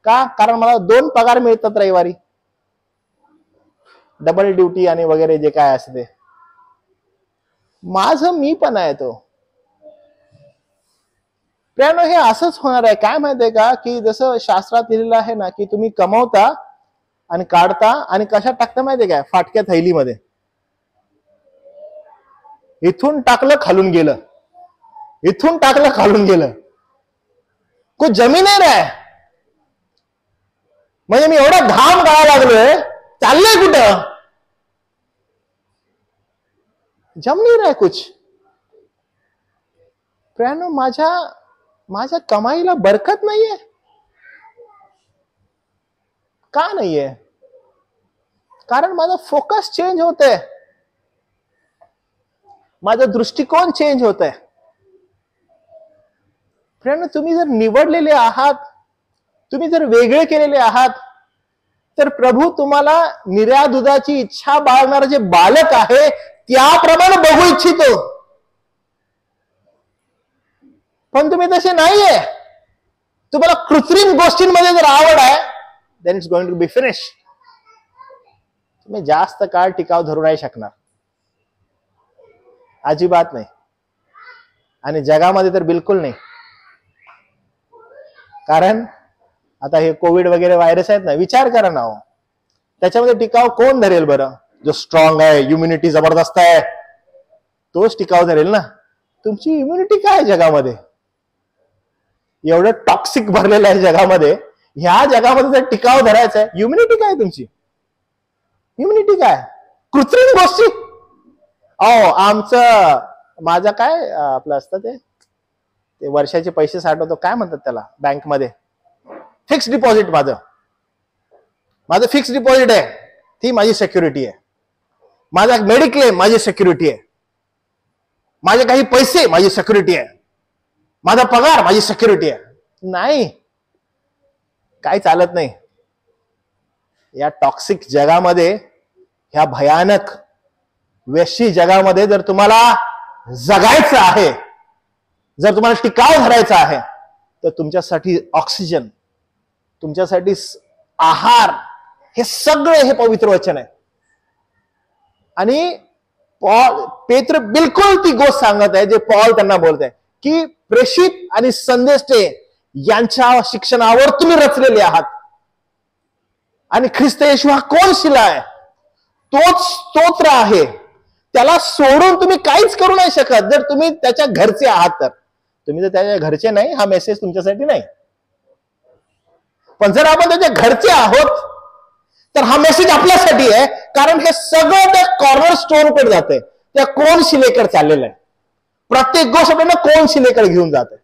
का? कारण मला 2 पगार मिळतात रविवारी, डबल ड्युटी आणि वगैरे जे काय असते. माझं मी पण आहे तो. प्रियानो, हे असंच होणार आहे. काय माहितीये का, की जसं शास्त्रात लिहिलेलं आहे ना, की तुम्ही कमवता आणि काढता आणि कशात टाकता माहितीये काय? फाटक्या थैलीमध्ये. इथून टाकलं खालून गेलं, इथून टाकलं खालून गेलं, कोण जमीन आहे रे. म्हणजे मी एवढा घाम गाळायला लागलोय, चाललंय कुठं? जम नहीं रहा है कुछ. प्रियानो, माझ्या कमाईला बरकत नाहीये. का नाहीये? कारण माझा फोकस चेंज होतोय, माझा दृष्टिकोन चेंज होतोय. प्रियानो, तुम्ही जर निवडलेले आहात, तुम्ही जर वेगळे केलेले आहात, तर प्रभू तुम्हाला निर्या दुधाची इच्छा बाळगणारे जे बालक आहे त्याप्रमाणे बघू इच्छितो. पण तुम्ही तसे नाहीये. तुम्हाला कृत्रिम गोष्टींमध्ये जर आवड आहे, then it's going to be finish. तुम्ही जास्त काळ टिकाव धरू नाही शकणार. अजिबात नाही. आणि जगामध्ये तर बिलकुल नाही. कारण आता हे कोविड वगैरे व्हायरस आहेत ना, विचार करा ना, त्याच्यामध्ये टिकाव कोण धरेल बरं? जो स्ट्रॉंग आहे, इम्युनिटी जबरदस्त आहे, तोच टिकाव धरेल ना. तुमची इम्युनिटी काय जगामध्ये? एवढं टॉक्सिक भरलेलं आहे जगामध्ये. ह्या जगामध्ये जर टिकाव धरायचं आहे, इम्युनिटी काय तुमची? इम्युनिटी काय? कृत्रिम गोष्टी. माझं काय आपलं असतं ते वर्षाचे पैसे साठवतो, काय म्हणतात त्याला बँकमध्ये? Fix deposit. माझं फिक्स डिपॉझिट आहे, ती माझी सिक्युरिटी आहे. माझा मेडिक्लेम माझी सिक्युरिटी आहे. माझे काही पैसे माझी सिक्युरिटी आहे. माझा पगार माझी सिक्युरिटी आहे. नाही, काय चालत नाही. या टॉक्सिक जगामध्ये, ह्या भयानक वेशी जगामध्ये जर तुम्हाला जगायचं आहे, जर तुम्हाला टिकाव धरायचा आहे, तर तुमच्यासाठी ऑक्सिजन, तुमच्यासाठी आहार, हे सगळे हे पवित्र वचन आहे. आणि पेत्र बिलकुल ती गोष्ट सांगत आहे जे पॉल त्यांना बोलत आहे, की प्रेषित आणि संदेष्टे यांच्या शिक्षणावर तुम्ही रचलेले आहात. आणि ख्रिस्त येशू हा कोण शिला आहे? तोच स्तोत्र आहे. त्याला सोडून तुम्ही काहीच करू नाही शकत. जर तुम्ही त्याच्या घरचे आहात तर. तुम्ही जर त्याच्या घरचे नाही, हा मेसेज तुमच्यासाठी नाही. पण जर आपण त्याच्या घरचे आहोत, तर हा मेसेज आपल्यासाठी आहे. कारण हे सगळं त्या कॉर्नर स्टोन कडे जाते, त्या कोण शिलेकडे चाललेलं आहे. प्रत्येक गोष्ट आपल्याला कोण शिलेकडे घेऊन जाते.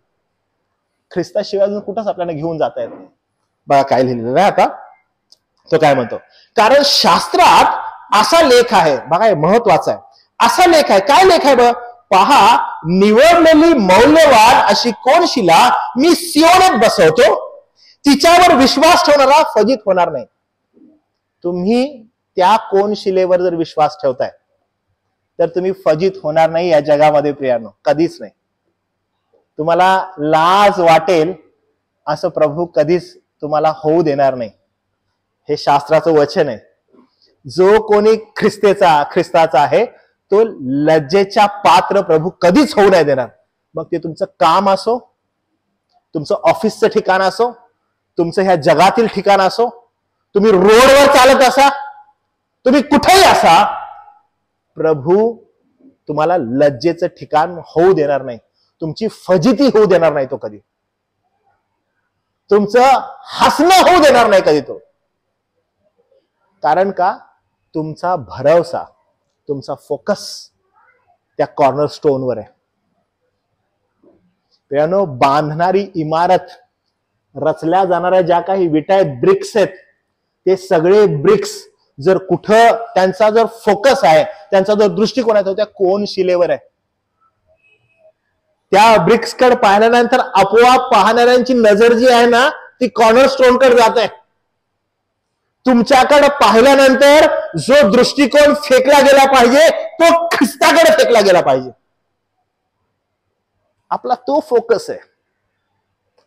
ख्रिस्ताशिवाय अजून कुठंच आपल्याला घेऊन जाता येत नाही. बघा काय लिहिलेलं आहे आता, तो काय म्हणतो. कारण शास्त्रात असा लेख आहे, बघा हे महत्वाचा आहे. असा लेख आहे. काय लेख आहे बघ? पहा, निवडलेली मौल्यवान अशी कोण शिला मी सियोनात बसवतो, तिच्यावर विश्वास ठेवणारा फजित होणार नाही. तुम्ही त्या कोण शिलेवर जर विश्वास ठेवताय, तर तुम्ही फजित होणार नाही या जगामध्ये प्रियानो, कधीच नाही. तुम्हाला लाज वाटेल असं प्रभू कधीच तुम्हाला होऊ देणार नाही. हे शास्त्राचं वचन आहे. जो कोणी ख्रिस्ताचा आहे, तो लज्जेच्या पात्र प्रभू कधीच होऊ नाही देणार. मग ते तुमचं काम असो, तुमचं ऑफिसचं ठिकाण असो, तुमचं ह्या जगातील ठिकाण असो, तुम्ही रोडवर चालत असा, तुम्ही कुठेही असा, प्रभू तुम्हाला लज्जेचं ठिकाण होऊ देणार नाही. तुमची फजिती होऊ देणार नाही तो कधी. तुमचं हसणं होऊ देणार नाही कधी तो. कारण का? तुमचा भरवसा, तुमचा फोकस त्या कॉर्नर स्टोनवर आहे. प्रियानो, बांधणारी इमारत, रचल्या जाणाऱ्या ज्या काही विटा आहेत, ब्रिक्स आहेत, ते सगळे ब्रिक्स जर कुठं त्यांचा जर फोकस आहे, त्यांचा जर दृष्टिकोन आहे, तो त्या कोण शिलेवर आहे. त्या ब्रिक्सकडे पाहिल्यानंतर आपोआप पाहणाऱ्यांची नजर जी आहे ना, ती कॉर्नर स्टोनकडे जात आहे. तुमच्याकडे पाहिल्यानंतर जो दृष्टिकोन फेकला गेला पाहिजे, तो ख्रिस्ताकडे फेकला गेला पाहिजे. आपला तो फोकस आहे,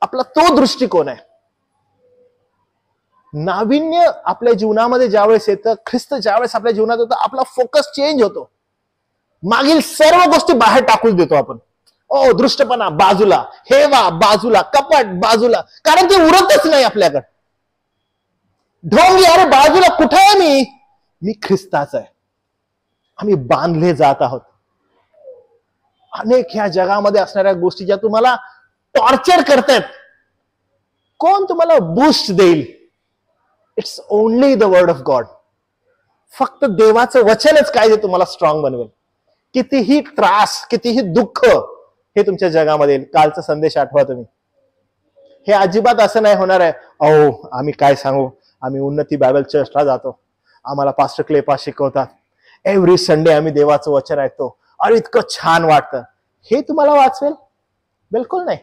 आपला तो दृष्टिकोन आहे. नाविन्य आपल्या जीवनामध्ये ज्यावेळेस येतं, ख्रिस्त ज्यावेळेस आपल्या जीवनात येतं, आपला फोकस चेंज होतो. मागील सर्व गोष्टी बाहेर टाकून देतो आपण. दृष्टपणा बाजूला, हेवा बाजूला, कपट बाजूला, कारण ते उरतच नाही आपल्याकडे. ढोंगी, अरे बाजूला, कुठे आहे मी ख्रिस्ताचा आहे. आम्ही बांधले जात आहोत. अनेक ह्या जगामध्ये असणाऱ्या गोष्टी ज्या तुम्हाला टॉर्चर करतायत, कोण तुम्हाला बूस्ट देईल? It's only the word of God. फक्त देवाचं वचनच काय जे तुम्हाला स्ट्रॉंग बनवेल. कितीही त्रास, कितीही दुःख हे तुमच्या जगामध्ये येईल. कालचा संदेश आठवा तुम्ही. हे अजिबात असं नाही होणार आहे, आम्ही काय सांगू, आम्ही उन्नती बायबल चर्चला जातो, आम्हाला पास्टर क्लेपा शिकवतात, एव्हरी संडे आम्ही देवाचं वचन ऐकतो, अरे इतकं छान वाटतं. हे तुम्हाला वाचवेल? बिलकुल नाही.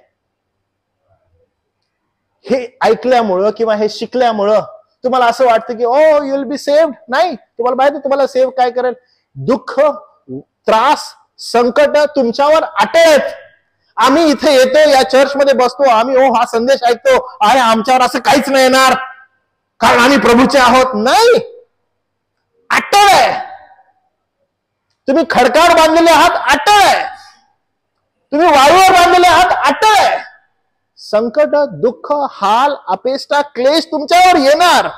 हे ऐकल्यामुळं किंवा हे शिकल्यामुळं तुम्हाला असं वाटतं की यू विल बी सेव्ड. नाही, तुम्हाला माहिती तुम्हाला सेव्ह काय करेल? दुःख, त्रास, संकट तुमच्यावर अटळ आहेत. आम्ही इथे येतो, या चर्चमध्ये बसतो, आम्ही हा संदेश ऐकतो, अरे आमच्यावर असं काहीच नाही येणार कारण आम्ही प्रभूचे आहोत. नाही, अटळ आहे. तुम्ही खडकावर बांधलेले आहात, अटळ आहे. तुम्ही वाळूवर बांधलेले आहात, अटळ आहे. संकट, दुःख, हाल, अपेष्टा, क्लेश तुमच्यावर येणार,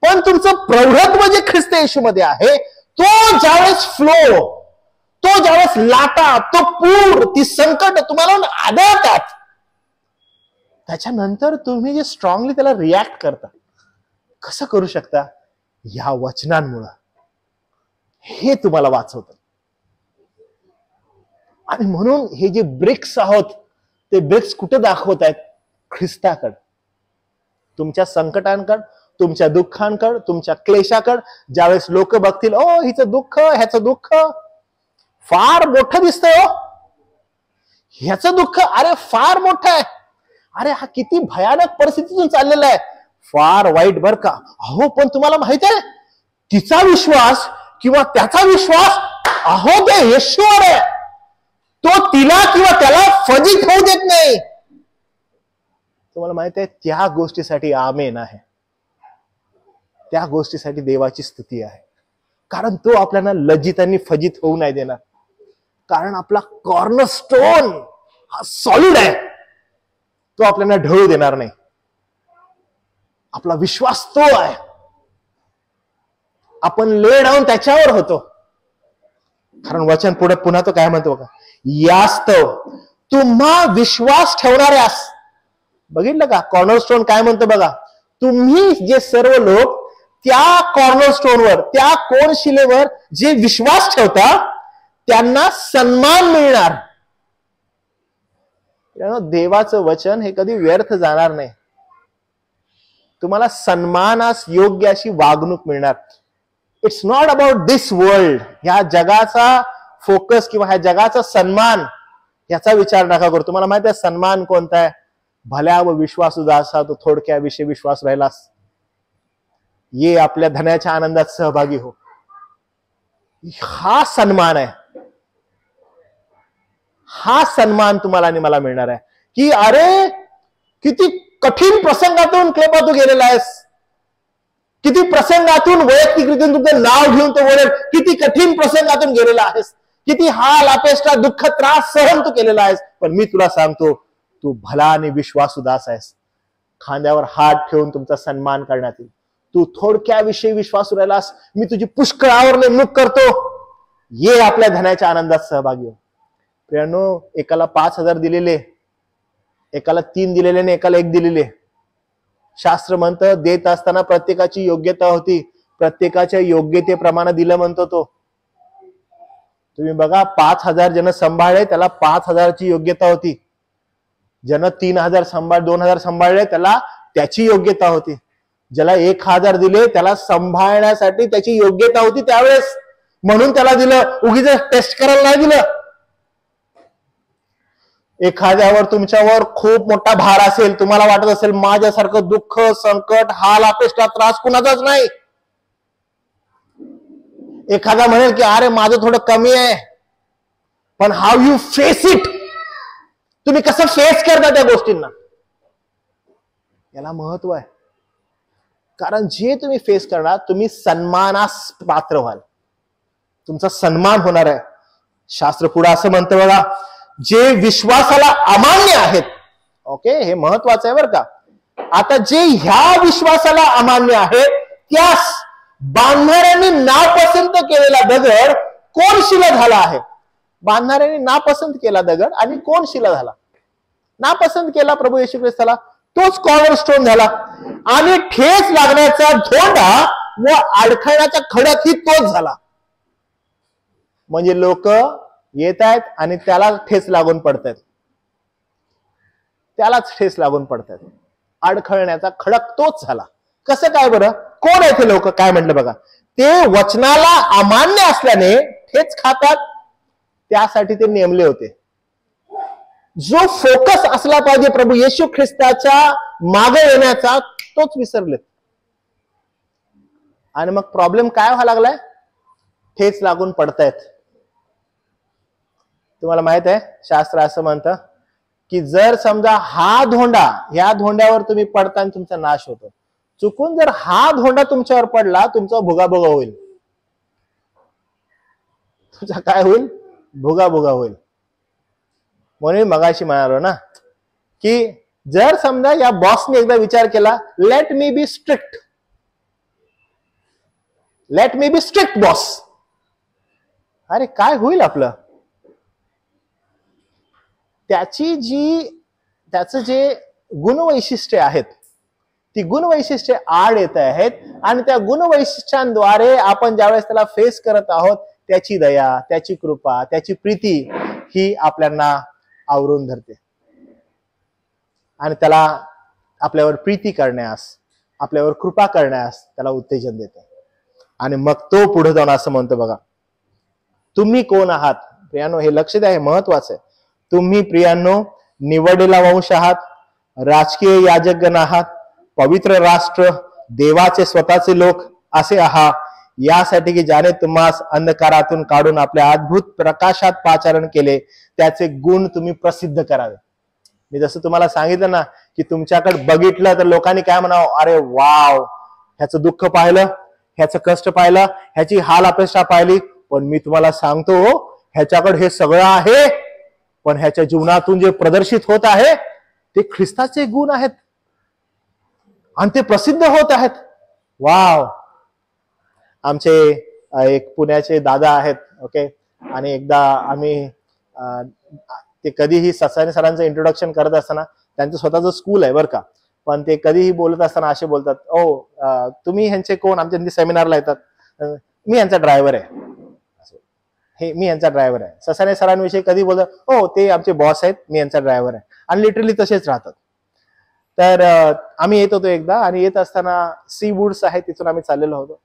पण तुमचं प्रौढत्व जे ख्रिस्त येशूमध्ये आहे, तो ज्यावेळेस फ्लो, तो ज्यावेळेस लाटा, तो पूर, ती संकट तुम्हाला आदळतात, त्याच्यानंतर तुम्ही जे स्ट्रॉंगली त्याला रिॲक्ट करता. कसं करू शकता? या वचनांमुळं. हे तुम्हाला वाचवतं. आणि म्हणून हे जे ब्रिक्स आहोत, ते ब्रिक्स कुठे दाखवत आहेत? ख्रिस्ताकडे. तुमच्या संकटांकडे, तुमच्या दुःखांकडे, तुमच्या क्लेशाकडे. ज्यावेळेस लोक बघतील, ओ हिचं दुःख, ह्याचं दुःख फार मोठं दिसतंय, हो ह्याचं दुःख अरे फार मोठं आहे, अरे हा किती भयानक परिस्थितीतून चाललेला आहे, फार वाईट बर का. अहो पण तुम्हाला माहित आहे, तिचा विश्वास किंवा त्याचा विश्वास अहो ते येशूवर आहे, तो तिला किंवा त्याला फजित होऊ देत नाही. तुम्हाला माहित आहे, त्या गोष्टीसाठी आमेन आहे, त्या गोष्टीसाठी देवाची स्तुती आहे. कारण तो आपल्याला लज्जित आणि फजित होऊ नाही देणार. कारण आपला कॉर्नरस्टोन हा सॉलिड आहे, तो आपल्याला ढळू देणार नाही. आपला विश्वास तो आहे, आपण ले डाऊन त्याच्यावर होतो. कारण वचन पुढे पुन्हा तो काय म्हणतो बघा, यास्तव तुम्हा विश्वास ठेवणाऱ्यास. बघितलं का कॉर्नरस्टोन काय म्हणतो बघा, तुम्ही जे सर्व लोक त्या कॉर्नरस्टोनवर, त्या कोनशिलेवर जे विश्वास ठेवता, त्यांना सन्मान मिळणार. देवाचं वचन हे कधी व्यर्थ जाणार नाही. तुम्हाला सन्मानास योग्य अशी वागणूक मिळणार. It's not about this world. ह्या जगाचा फोकस किंवा ह्या जगाचा सन्मान याचा विचार नका करू. तुम्हाला माहिती आहे सन्मान कोणता आहे? भल्या व विश्वासू दासा तो थोडक्या विषयी विश्वास राहिलास, ये आपल्या धनाच्या आनंदात सहभागी हो. हा सन्मान आहे. हा सन्मान तुम्हाला आणि मला मिळणार आहे. की अरे किती कठीण प्रसंगातून क्लेपा तू गेलेला आहेस, किती प्रसंगातून वैयक्तिकरित्या तुझं नाव घेऊन तो बोलेल, किती कठीण प्रसंगातून गेलेला आहेस, किती हाल अपेष्टा दुःख त्रास सहन तू केलेला आहेस. पण मी तुला सांगतो, तू भला आणि विश्वासू दास आहेस. खांद्यावर हात ठेवून तुमचा सन्मान करण्यात येईल. तू थोडक्या विषयी विश्वासू राहिलास, मी तुझी पुष्कळावर नेमणूक करतो, ये आपल्या धनाच्या आनंदात सहभागी हो. प्रियानो, एकाला 5,000 दिलेले, एकाला 3 दिलेले आणि एकाला 1 दिलेले. शास्त्र म्हणतं देत असताना प्रत्येकाची योग्यता होती, प्रत्येकाच्या योग्यतेप्रमाणे दिलं म्हणतो तो. तुम्ही बघा 5,000 जण सांभाळले त्याला 5,000ची योग्यता होती. ज्यानं 3,000 2,000 सांभाळले त्याला त्याची योग्यता होती. ज्याला 1,000 दिले त्याला सांभाळण्यासाठी त्याची योग्यता होती त्यावेळेस, म्हणून त्याला दिलं, उगीच टेस्ट करायला नाही दिलं. एखाद्यावर तुमच्यावर खूप मोठा भार असेल, तुम्हाला वाटत असेल माझ्यासारखं दुःख संकट हाल अपेष्टा त्रास कुणाचाच नाही. एखादा म्हणेल की अरे माझं थोडं कमी आहे, पण हाऊ यू फेस इट, तुम्ही कसं फेस करता त्या गोष्टींना, याला महत्व आहे. कारण जे तुम्ही फेस करणार तुम्ही सन्मानास पात्र व्हाल, तुमचा सन्मान होणार आहे. शास्त्र पुढे असं म्हणतं बघा, जे विश्वासाला अमान्य आहेत. ओके, हे महत्वाचं आहे बरं का. आता जे ह्या विश्वासाला अमान्य आहेत त्यास बांधणाऱ्यांनी नापसंत केलेला दगड कोण शिला झाला आहे. बांधणाऱ्यांनी नापसंत केला दगड आणि कोण शिला झाला? नापसंत केला प्रभू येशू ख्रिस्ताला, तोच कॉर्नरस्टोन झाला. आणि ठेच लागण्याचा धोंडा व अडखळण्याचा खडक ही तोच झाला. म्हणजे लोक येत आहेत आणि त्याला ठेच लागून पडतायत, त्यालाच ठेच लागून पडतायत. अडखळण्याचा खडक तोच झाला. कसं काय बरं? कोण आहे ते लोक? काय म्हटलं बघा, ते वचनाला अमान्य असल्याने ठेच खातात, त्यासाठी ते नेमले होते. जो फोकस असला पाहिजे प्रभू येशू ख्रिस्ताच्या मागे येण्याचा, तोच विसरले. आणि मग प्रॉब्लेम काय व्हायला लागलाय? ठेच लागून पडतायत. तुम्हाला माहित आहे शास्त्र असं म्हणतं की जर समजा हा धोंडा, ह्या धोंड्यावर तुम्ही पडता आणि तुमचा नाश होतो, चुकून जर हा धोंडा तुमच्यावर पडला, तुमचा भुगाभुगा होईल. तुझा काय होईल? भुगा भुगा होईल. म्हणून मगाशी म्हणालो ना की जर समजा या बॉसने एकदा विचार केला, let me be strict, let me be strict boss, अरे काय होईल आपलं? त्याचं जे गुणवैशिष्ट्ये आहेत ती गुणवैशिष्ट्ये आड येत आहेत आणि त्या गुणवैशिष्ट्यांद्वारे आपण ज्यावेळेस त्याला फेस करत आहोत त्याची दया, त्याची कृपा, त्याची प्रीती ही आपल्याला आवरून धरते आणि त्याला आपल्यावर प्रीती करण्यास, आपल्यावर कृपा करण्यास त्याला उत्तेजन देते. आणि मग तो पुढे जाऊन असं म्हणतो बघा, तुम्ही कोण आहात प्रियांनो? हे लक्ष द्या, हे महत्वाचं आहे. तुम्ही प्रियांनो निवडलेला वंश आहात, राजकीय याजकगण आहात, पवित्र राष्ट्र, देवाचे स्वतःचे लोक असे आहात, यासाठी की ज्याने तुम्हास अंधकारातून काढून आपल्या अद्भुत प्रकाशात पाचारण केले त्याचे गुण तुम्ही प्रसिद्ध करावे. मी जसं तुम्हाला सांगितलं ना की तुमच्याकडे बघितलं तर लोकांनी काय म्हणावं, अरे वाव, ह्याचं दुःख पाहिलं, ह्याचं कष्ट पाहिलं, ह्याची हाल अपेक्षा पाहिली, पण मी तुम्हाला सांगतो ह्याच्याकडे हे सगळं आहे, पण ह्याच्या जीवनातून जे प्रदर्शित होत आहे ते ख्रिस्ताचे गुण आहेत आणि ते प्रसिद्ध होत आहेत. वाव. आमचे एक पुण्याचे दादा आहेत, ओके, आणि एकदा आम्ही ते कधीही ससाने सरांचं इंट्रोडक्शन करत असताना, त्यांचं स्वतःचं स्कूल आहे बरं का, पण ते कधीही बोलत असताना असे बोलतात, ओ तुम्ही ह्यांचे कोण? आमच्या सेमिनारला येतात, मी यांचा ड्रायव्हर आहे, हे मी यांचा ड्रायव्हर आहे. ससाने सरांविषयी कधी बोलतात, हो ते आमचे बॉस आहेत, मी यांचा ड्रायव्हर आहे, आणि लिटरली तसेच राहतात. तर आम्ही येत होतो एकदा, आणि येत असताना सी वुड्स आहे तिथून आम्ही चाललेलो होतो,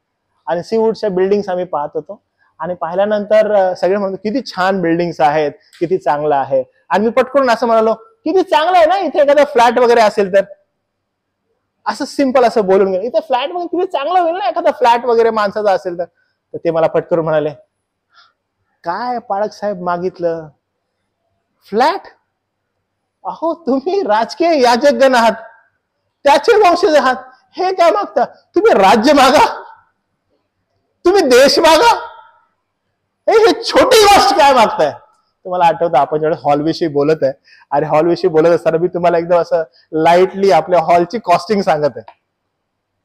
आणि सी वुड्सच्या बिल्डिंग्स आम्ही पाहत होतो, आणि पाहिल्यानंतर सगळे म्हणतो किती छान बिल्डिंग्स आहेत, किती चांगलं आहे. आणि मी पटकन असं म्हणालो, किती चांगलं आहे ना, इथे एखादा फ्लॅट वगैरे असेल तर, असं सिंपल असं बोलून गेलं, इथे फ्लॅट वगैरे किती चांगलं होईल ना, एखादा फ्लॅट वगैरे माणसाचा असेल तर. ते मला पटकन म्हणाले, काय पाळक साहेब मागितलं? फ्लॅट? अहो तुम्ही राजकीय याजकगण आहात, त्याचे वंशज आहात, हे काय मागता? तुम्ही राज्य मागा, तुम्ही देश मागा, हे छोटी गोष्ट काय मागताय? तुम्हाला आठवतं आपण जेव्हा हॉलविषयी बोलत आहे, आणि हॉलविषयी बोलत असताना मी तुम्हाला एकदम असं लाईटली आपल्या हॉलची कॉस्टिंग सांगत आहे.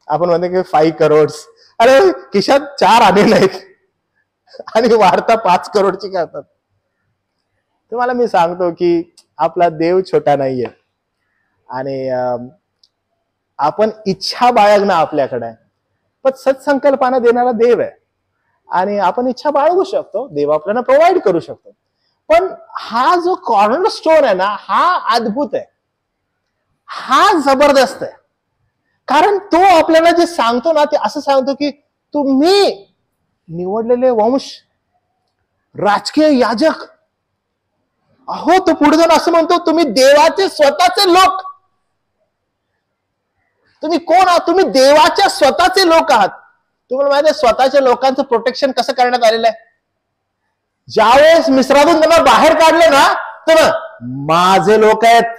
आपण म्हणतो की 5 करोड, अरे खिशात 4 आणे नाहीत आणि वार्ता 5 करोडची करतात. तुम्हाला मी सांगतो की आपला देव छोटा नाहीये, आणि आपण इच्छा बाळगणं आपल्याकडे आहे, पण सत्संकल्पानं देणारा देव आहे, आणि आपण इच्छा बाळगू शकतो, देव आपल्याला प्रोव्हाइड करू शकतो. पण हा जो कॉर्नर स्टोन आहे ना, हा अद्भुत आहे, हा जबरदस्त आहे. कारण तो आपल्याला जे सांगतो ना, ते असं सांगतो की तुम्ही निवडलेले वंश, राजकीय याजक, अहो तो पुढे जाऊन असं म्हणतो, तुम्ही देवाचे स्वतःचे लोक. तुम्ही कोण आहात? तुम्ही देवाच्या स्वतःचे लोक आहात. तुम्हाला माहिती आहे स्वतःच्या लोकांचं प्रोटेक्शन कसं करण्यात आलेलं आहे? ज्यावेळेस मिस्रातून त्यांना बाहेर काढले ना, तर माझे लोक आहेत.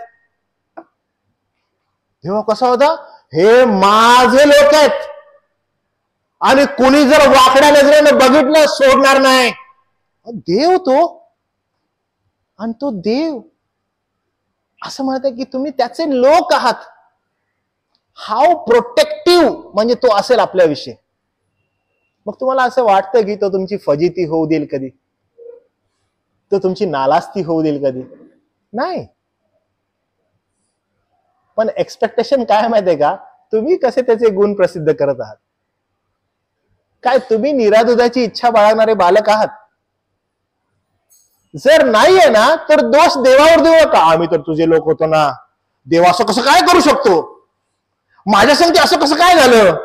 तेव्हा कसा होता? हे माझे लोक आहेत, आणि कोणी जर वाकड्या नजरेने बघितलं सोडणार नाही. देव तो, आणि तो देव असं म्हणत की तुम्ही त्याचे लोक आहात. हाऊ प्रोटेक्टिव्ह म्हणजे तो असेल आपल्याविषयी. मग तुम्हाला असं वाटतं की तो तुमची फजिती होऊ देईल कधी? तो तुमची नालास्ती होऊ देईल कधी? नाही. पण एक्सपेक्टेशन काय माहितीये का? तुम्ही कसे त्याचे गुण प्रसिद्ध करत आहात. काय तुम्ही निरादुधाची इच्छा बाळगणारे बालक आहात? जर नाहीये ना, तर दोष देवावर देऊ का? आम्ही तर तुझे लोक होतो ना, देव असं कसं काय करू शकतो? माझ्या संगती असं कसं काय झालं?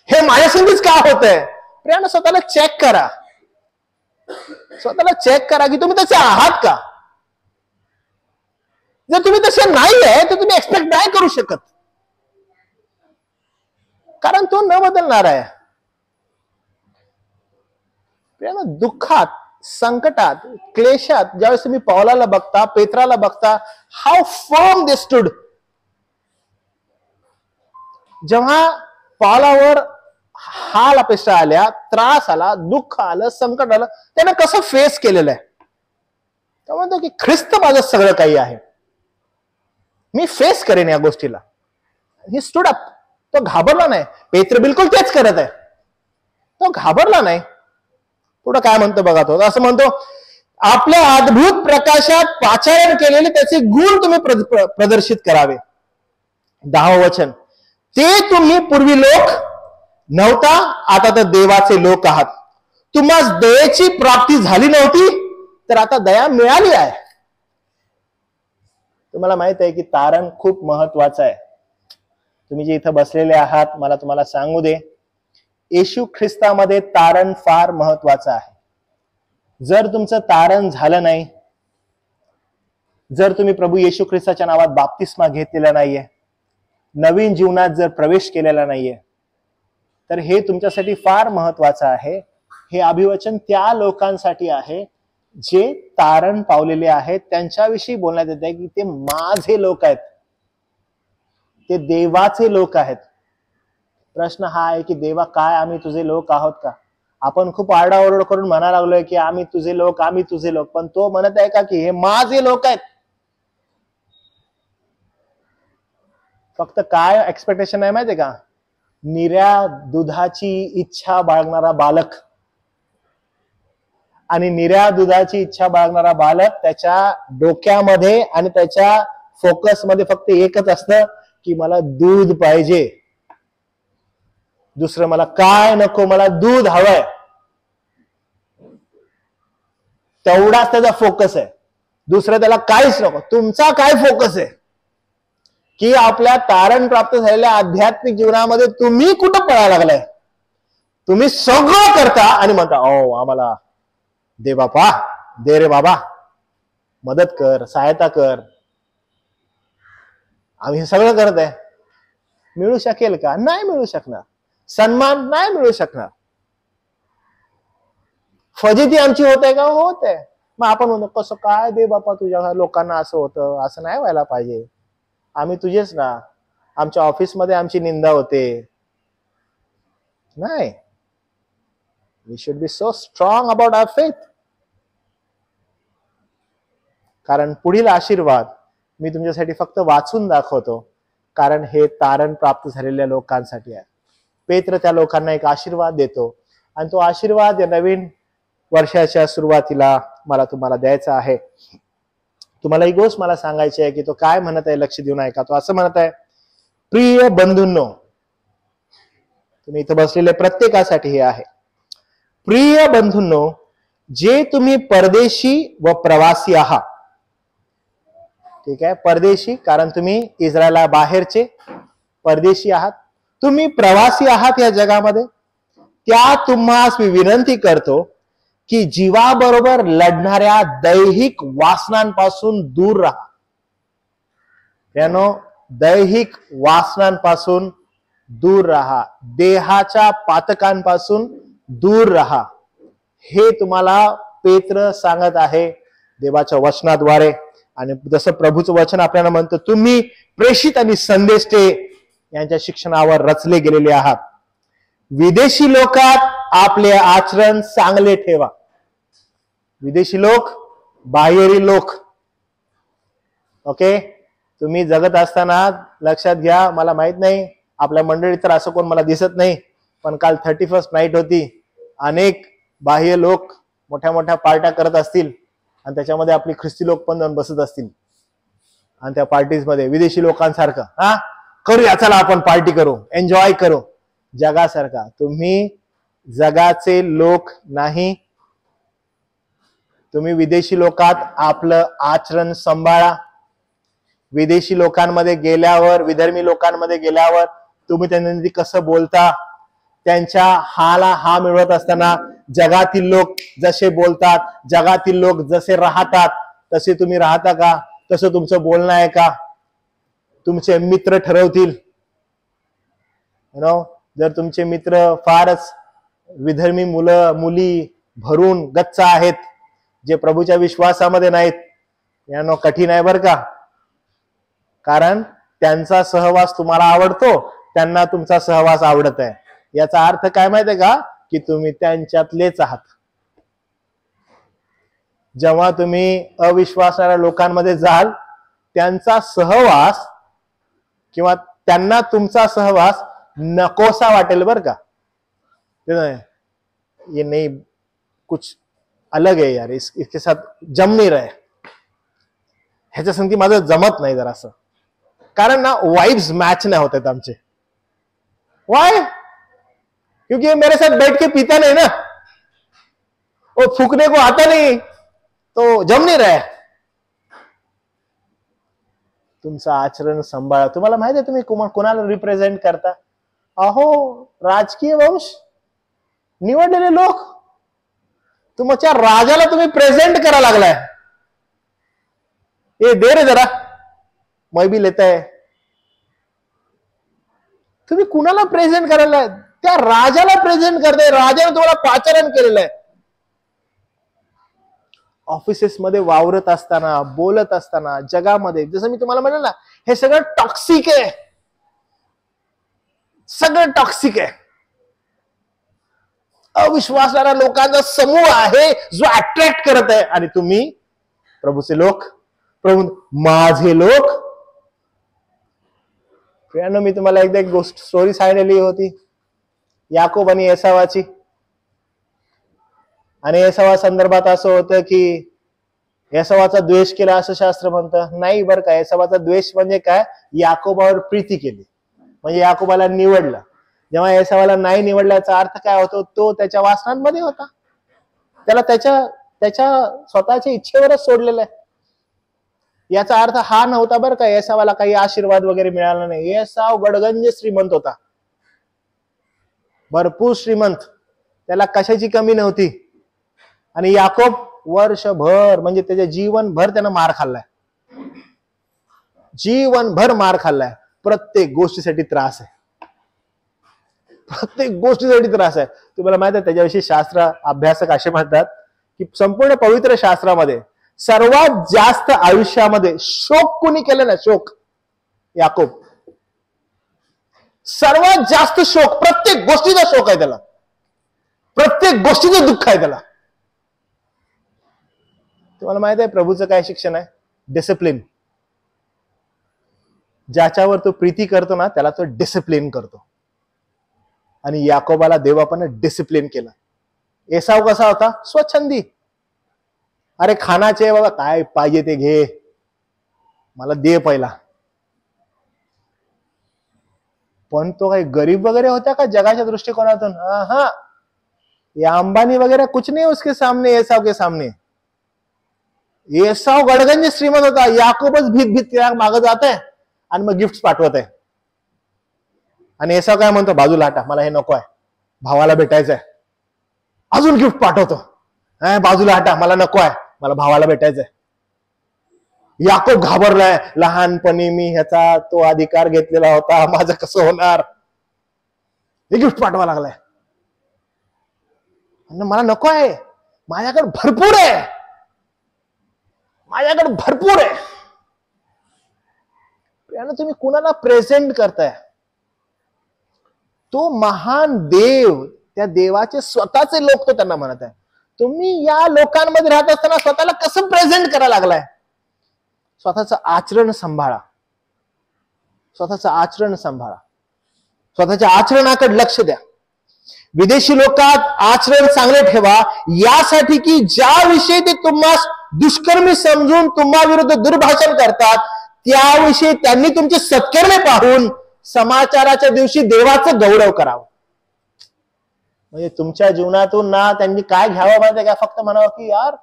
हे माझ्या संगतीच का होतंय? प्रियांनो, स्वतःला चेक करा, स्वतःला चेक करा की तुम्ही तसे आहात का? जर तुम्ही तसे नाही आहे तर तुम्ही एक्सपेक्ट नाही करू शकत, कारण तो न बदलणार आहे. प्रियांनो, दुःखात, संकटात, क्लेशात ज्यावेळेस तुम्ही पौलाला बघता, पेत्राला बघता, हाऊ फर्म दे स्टूड. जेव्हा पौलावर हाल अपेक्षा आल्या, त्रास आला, दुःख आलं, संकट आलं, त्यानं कसं फेस केलेलं आहे. तो म्हणतो की ख्रिस्त माझं सगळं काही आहे, मी फेस करेन या गोष्टीला. He stood up. तो घाबरला नाही. पेत्र बिलकुल तेच करत आहे, तो घाबरला नाही. पुढे काय म्हणतो बघा, तो असं म्हणतो, आपल्या अद्भुत प्रकाशात पाचारण केलेले त्याचे गुण तुम्ही प्रदर्शित करावे. 10वं वचन, ते तुम्ही पूर्वी लोक नव्हता, आता तर देवाचे लोक आहात. तुम्हाला दयेची प्राप्ती झाली नव्हती, तर आता दया मिळाली आहे. तुम्हाला माहित आहे की तारण खूप महत्वाचं आहे. तुम्ही जे इथं बसलेले आहात, मला तुम्हाला सांगू दे, येशू ख्रिस्तामध्ये तारण फार महत्वाचं आहे. जर तुमचं तारण झालं नाही, जर तुम्ही प्रभू येशू ख्रिस्ताच्या नावात बाप्तिस्मा घेतलेला नाहीये, नवीन जीवनात जर प्रवेश केलेला नाहीये, तर हे तुमच्यासाठी फार महत्वाचं आहे. हे अभिवचन त्या लोकांसाठी आहे जे तारण पावलेले आहेत. त्यांच्याविषयी बोलण्यात येत आहे की ते माझे लोक आहेत, ते देवाचे लोक आहेत. प्रश्न हा आहे की देवा, काय आम्ही तुझे लोक आहोत का? आपण खूप आरडाओरड करून म्हणा लागलोय की आम्ही तुझे लोक, आम्ही तुझे लोक, पण तो म्हणत आहे का की हे माझे लोक आहेत? फक्त काय एक्सपेक्टेशन आहे माहितीये का? निऱ्या दुधाची इच्छा बाळगणारा बालक, आणि निऱ्या दुधाची इच्छा बाळगणारा बालक, त्याच्या डोक्यामध्ये आणि त्याच्या फोकसमध्ये फक्त एकच असतं की मला दूध पाहिजे, दुसरं मला काय नको, मला दूध हवंय. तेवढाच त्याचा फोकस आहे, दुसरं त्याला काहीच नको. तुमचा काय फोकस आहे की आपल्या तारण प्राप्त झालेल्या आध्यात्मिक जीवनामध्ये तुम्ही कुठं पळायला लागलाय? तुम्ही सगळं करता आणि म्हणता, ओ आम्हाला दे बापा, दे रे बाबा, मदत कर, सहायता कर. आम्ही हे सगळं करत आहे. मिळू शकेल का? नाही मिळू शकणार. सन्मान नाही मिळू शकणार. फजिती आमची होत आहे का? होत आहे. मग आपण म्हणतो, कसं काय दे बापा, तुझ्या लोकांना असं होतं, असं नाही व्हायला पाहिजे. आम्ही तुझेच ना, आमच्या ऑफिसमध्ये आमची निंदा होते. नाही, we should be so strong about our faith. कारण पुढील आशीर्वाद मी तुमच्यासाठी फक्त वाचून दाखवतो, कारण हे तारण प्राप्त झालेल्या लोकांसाठी आहे. पेत्र त्या लोकांना एक आशीर्वाद देतो, आणि तो आशीर्वाद या नवीन वर्षाच्या सुरुवातीला मला तुम्हाला द्यायचा आहे. तुम्हाला ही गोष्ट मला सांगायची आहे की तो काय म्हणत आहे, लक्ष देऊन ऐका. तो असं म्हणत आहे, प्रिय बंधूंनो, तुम्ही इथं बसलेले प्रत्येकासाठी हे आहे. प्रिय बंधूंनो, जे तुम्ही परदेशी व प्रवासी आहात. ठीक आहे, परदेशी कारण तुम्ही इस्रायला बाहेरचे परदेशी आहात, तुम्ही प्रवासी आहात या जगामध्ये. त्या तुम्हास मी विनंती करतो की जीवाबरोबर लढणाऱ्या दैहिक वासनांपासून दूर राहा. यानो, दैहिक वासनांपासून दूर राहा, देहाच्या पातकांपासून दूर राहा. हे तुम्हाला पेत्र सांगत आहे देवाच्या वचनाद्वारे. आणि जसं प्रभूचं वचन आपल्याला म्हणतं, तुम्ही प्रेषित आणि संदेष्टे यांच्या शिक्षणावर रचले गेलेले आहात. विदेशी लोकात आपले आचरण चांगले ठेवा. विदेशी लोक, बाहेरील लोक. ओके, तुम्ही जगत असताना लक्षात घ्या, मला माहित नाही आपल्या मंडळीत तर असं कोण मला दिसत नाही, पण काल 31st नाईट होती. अनेक बाह्य लोक मोठ्या मोठ्या पार्ट्या करत असतील, आणि त्याच्यामध्ये आपली ख्रिस्ती लोक पण बसत असतील, आणि त्या पार्टीज मध्ये विदेशी लोकांसारखं करूया, चला आपण पार्टी करू, एन्जॉय करू जगासारखा. तुम्ही जगाचे लोक नाही. तुम्ही विदेशी लोकात आपलं आचरण सांभाळा. विदेशी लोकांमध्ये गेल्यावर, विधर्मी लोकांमध्ये गेल्यावर तुम्ही त्यांनी कसं बोलता, त्यांच्या हाला हा मिळवत असताना जगातील लोक जसे बोलतात, जगातील लोक जसे राहतात, तसे तुम्ही राहता का? तसं तुमचं बोलणं आहे का? तुमचे मित्र ठरवतील. जर तुमचे मित्र फारच विधर्मी मुलं मुली भरून गच्च आहेत, जे प्रभूच्या विश्वासामध्ये नाहीत, यानो कठीण आहे बरं का. कारण त्यांचा सहवास तुम्हाला आवडतो, त्यांना तुमचा सहवास आवडत आहे. याचा अर्थ काय माहितीये का, की तुम्ही त्यांच्यातलेच आहात. जेव्हा तुम्ही अविश्वासणाऱ्या लोकांमध्ये जाल, त्यांचा सहवास किंवा त्यांना तुमचा सहवास नकोसा वाटेल बर का. ये नहीं, कुछ अलग है यार, इसके साथ जम नहीं रहा है, ह्याच्या संगती माझं जमत नाही जरा असं. कारण ना वाइब्स मैच नहीं होते थे आमचे. वाई? क्योंकि मेरे साथ बैठ के पीता नहीं ना, वो फूकने को आता नहीं, तो जम नहीं रहा है. तुमचं आचरण सांभाळा. तुम्हाला माहिती आहे तुम्ही कोणाला रिप्रेझेंट करता? अहो, राजकीय वंश, निवडलेले लोक. तुमच्या राजाला तुम्ही प्रेझेंट करा लागलाय. ये दे रे जरा, मैं भी लेता है. तुम्ही कुणाला प्रेझेंट करायला? त्या राजाला प्रेझेंट करताय. राजाने तुम्हाला पाचारण केलेलं आहे. ऑफिसेस मध्ये वावरत असताना, बोलत असताना, जगामध्ये, जसं मी तुम्हाला म्हणलं ना, हे सगळं टॉक्सिक आहे. सगळं टॉक्सिक आहे. अविश्वासणाऱ्या लोकांचा समूह आहे जो अट्रॅक्ट करत आहे. आणि तुम्ही प्रभूचे लोक, प्रभू माझे लोक. मी तुम्हाला एकदा एक गोष्ट स्टोरी सांगितलेली होती, याकोब आणि एसावाची. आणि एसावा संदर्भात असं होतं की एसावाचा द्वेष केला असं शास्त्र म्हणतं. नाही बरं का, एसावाचा द्वेष म्हणजे काय, याकोबावर प्रीती केली, म्हणजे याकोबाला निवडलं. जेव्हा एसावाला नाही निवडल्याचा अर्थ काय होतो, तो त्याच्या वासनांमध्ये होता. त्याला त्याच्या स्वतःच्या इच्छेवरच सोडलेलं आहे. याचा अर्थ हा नव्हता बरं का एसावाला काही आशीर्वाद वगैरे मिळाला नाही. एसाव गडगंज श्रीमंत होता, भरपूर श्रीमंत, त्याला कशाची कमी नव्हती. आणि याकोब वर्षभर, म्हणजे त्याच्या जीवनभर त्यानं मार खाल्लाय. जीवनभर मार खाल्लाय. प्रत्येक गोष्टीसाठी त्रास आहे. प्रत्येक गोष्टीसाठी त्रास आहे. तुम्हाला माहित आहे त्याच्याविषयी शास्त्र अभ्यासक असे म्हणतात की संपूर्ण पवित्र शास्त्रामध्ये सर्वात जास्त आयुष्यामध्ये शोक कुणी केलं ना, शोक, याकोब. सर्वात जास्त शोक, प्रत्येक गोष्टीचा शोक आहे त्याला, प्रत्येक गोष्टीचं दुःख आहे त्याला. तुम्हाला माहित आहे प्रभूचं काय शिक्षण आहे? डिसिप्लिन. ज्याच्यावर तो प्रीती करतो ना त्याला तो डिसिप्लिन करतो. आणि याकोबाला देवापण डिसिप्लिन केलं. एसाव कसा होता? स्वच्छंदी. अरे खानाचे बाबा, काय पाहिजे ते घे, मला दे पहिला. पण तो काही गरीब वगैरे होता का जगाच्या दृष्टिकोनातून? हा, ये अंबानी वगैरह कुछ नहीं उसके सामने, एसाव के सामने. एसाव गडगंज श्रीमंत होता. याकोबच भीत त्या मागे जात आहे आणि मग गिफ्ट पाठवत आहे. आणि एसाव काय म्हणतो? बाजूला हटा, मला हे नको आहे, भावाला भेटायचंय. अजून गिफ्ट पाठवतो. बाजूला हटा, मला नको आहे, मला भावाला भेटायचंय. याकोब घाबरलाय. लहानपणी मी ह्याचा तो अधिकार घेतलेला होता, माझं कसं होणार? हे गिफ्ट पाठवा लागलाय. मला नको आहे, माझ्याकडे भरपूर आहे, माझ्याकडे भरपूर आहे. तुम्ही कुणाला प्रेझेंट करताय? तो महान देव, त्या देवाचे स्वतःचे लोक तो त्यांना म्हणत आहे. तुम्ही या लोकांमध्ये राहत असताना स्वतःला कसं प्रेझेंट करायला लागलाय? स्वतःचं आचरण सांभाळा, स्वतःचं आचरण सांभाळा, स्वतःच्या आचरणाकडे लक्ष द्या. विदेशी लोकात आचरण चांगले ठेवा, यासाठी की ज्याविषयी ते तुम्हाला दुष्कर्मी समजून तुम्हा विरुद्ध दुर्भाषण करतात, त्याविषयी त्यांनी तुमचे सत्कर्मे पाहून समाचाराच्या दिवशी देवाचं गौरव करावं. म्हणजे तुमच्या जीवनातून ना त्यांनी काय घ्यावं माहिती का? फक्त म्हणावं की यार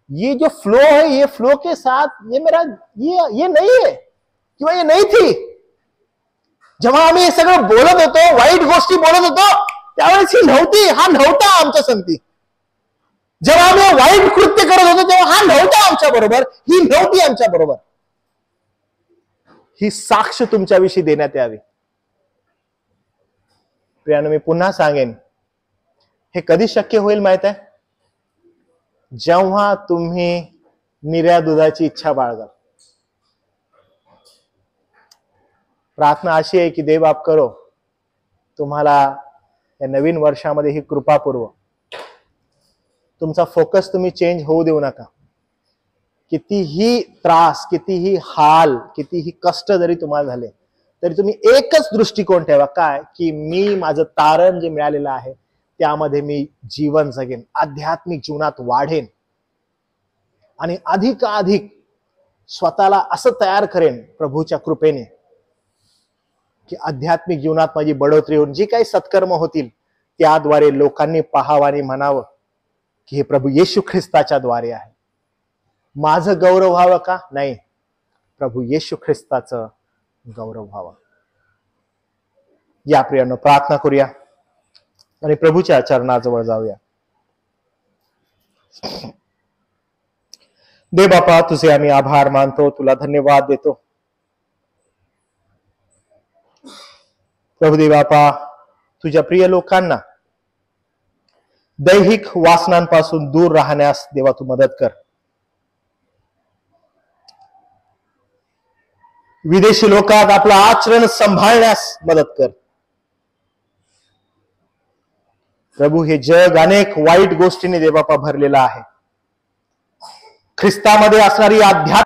ये जो फ्लो है, ये फ्लो के साथ ये मेरा ये नहीं है किंवा ये नहीं थी. जेव्हा आम्ही हे सगळं बोलत होतो, वाईट गोष्टी बोलत होतो, त्यावेळेस ही नव्हती, हा नव्हता आमच्या संगती. जेव्हा आम्ही वाईट कृत्य करत होतो तेव्हा हा नव्हता आमच्या बरोबर, ही नव्हती आमच्या बरोबर. ही साक्ष तुमच्याविषयी देण्यात यावी. प्रियानो, मी पुन्हा सांगेन, हे कधी शक्य होईल माहित आहे? जेव्हा तुम्ही निर्या दुधाची इच्छा बाळगाल. प्रार्थना अशी आहे की देव आप करो, तुम्हाला या नवीन वर्षामध्ये ही कृपापूर्व तुमचा फोकस तुम्ही चेंज होऊ देऊ नका. कितीही त्रास, कितीही हाल, कितीही कष्ट जरी तुम्हाला झाले तरी तुम्ही एकच दृष्टिकोन ठेवा, काय की मी माझं तारण जे मिळालेलं आहे त्यामध्ये मी जीवन जगेन, आध्यात्मिक जीवनात वाढेन आणि अधिकाधिक स्वतःला असं तयार करेन प्रभूच्या कृपेने की आध्यात्मिक जीवनात माझी बढोतरी होऊन जी काही सत्कर्म होतील त्याद्वारे लोकांनी पाहावं आणि म्हणावं की हे प्रभू येशू ख्रिस्ताच्या द्वारे आहे. माझं गौरव व्हावं का? नाही, प्रभू येशू ख्रिस्ताचं गौरव व्हावा. या प्रियानं प्रार्थना करूया आणि प्रभूच्या चरणाजवळ जाऊया. दे बापा, तुझे आम्ही आभार मानतो, तुला धन्यवाद देतो. प्रभू दे बापा, तुझ्या प्रिय लोकांना दैहिक वासनांपासून दूर राहण्यास देवा तू मदत कर. विदेशी लोकात आपलं आचरण सांभाळण्यास मदत कर. प्रभू, हे जग अनेक वाईट गोष्टींनी देवापा भरलेलं आहे. ख्रिस्तामध्ये असणारी आध्यात्मिक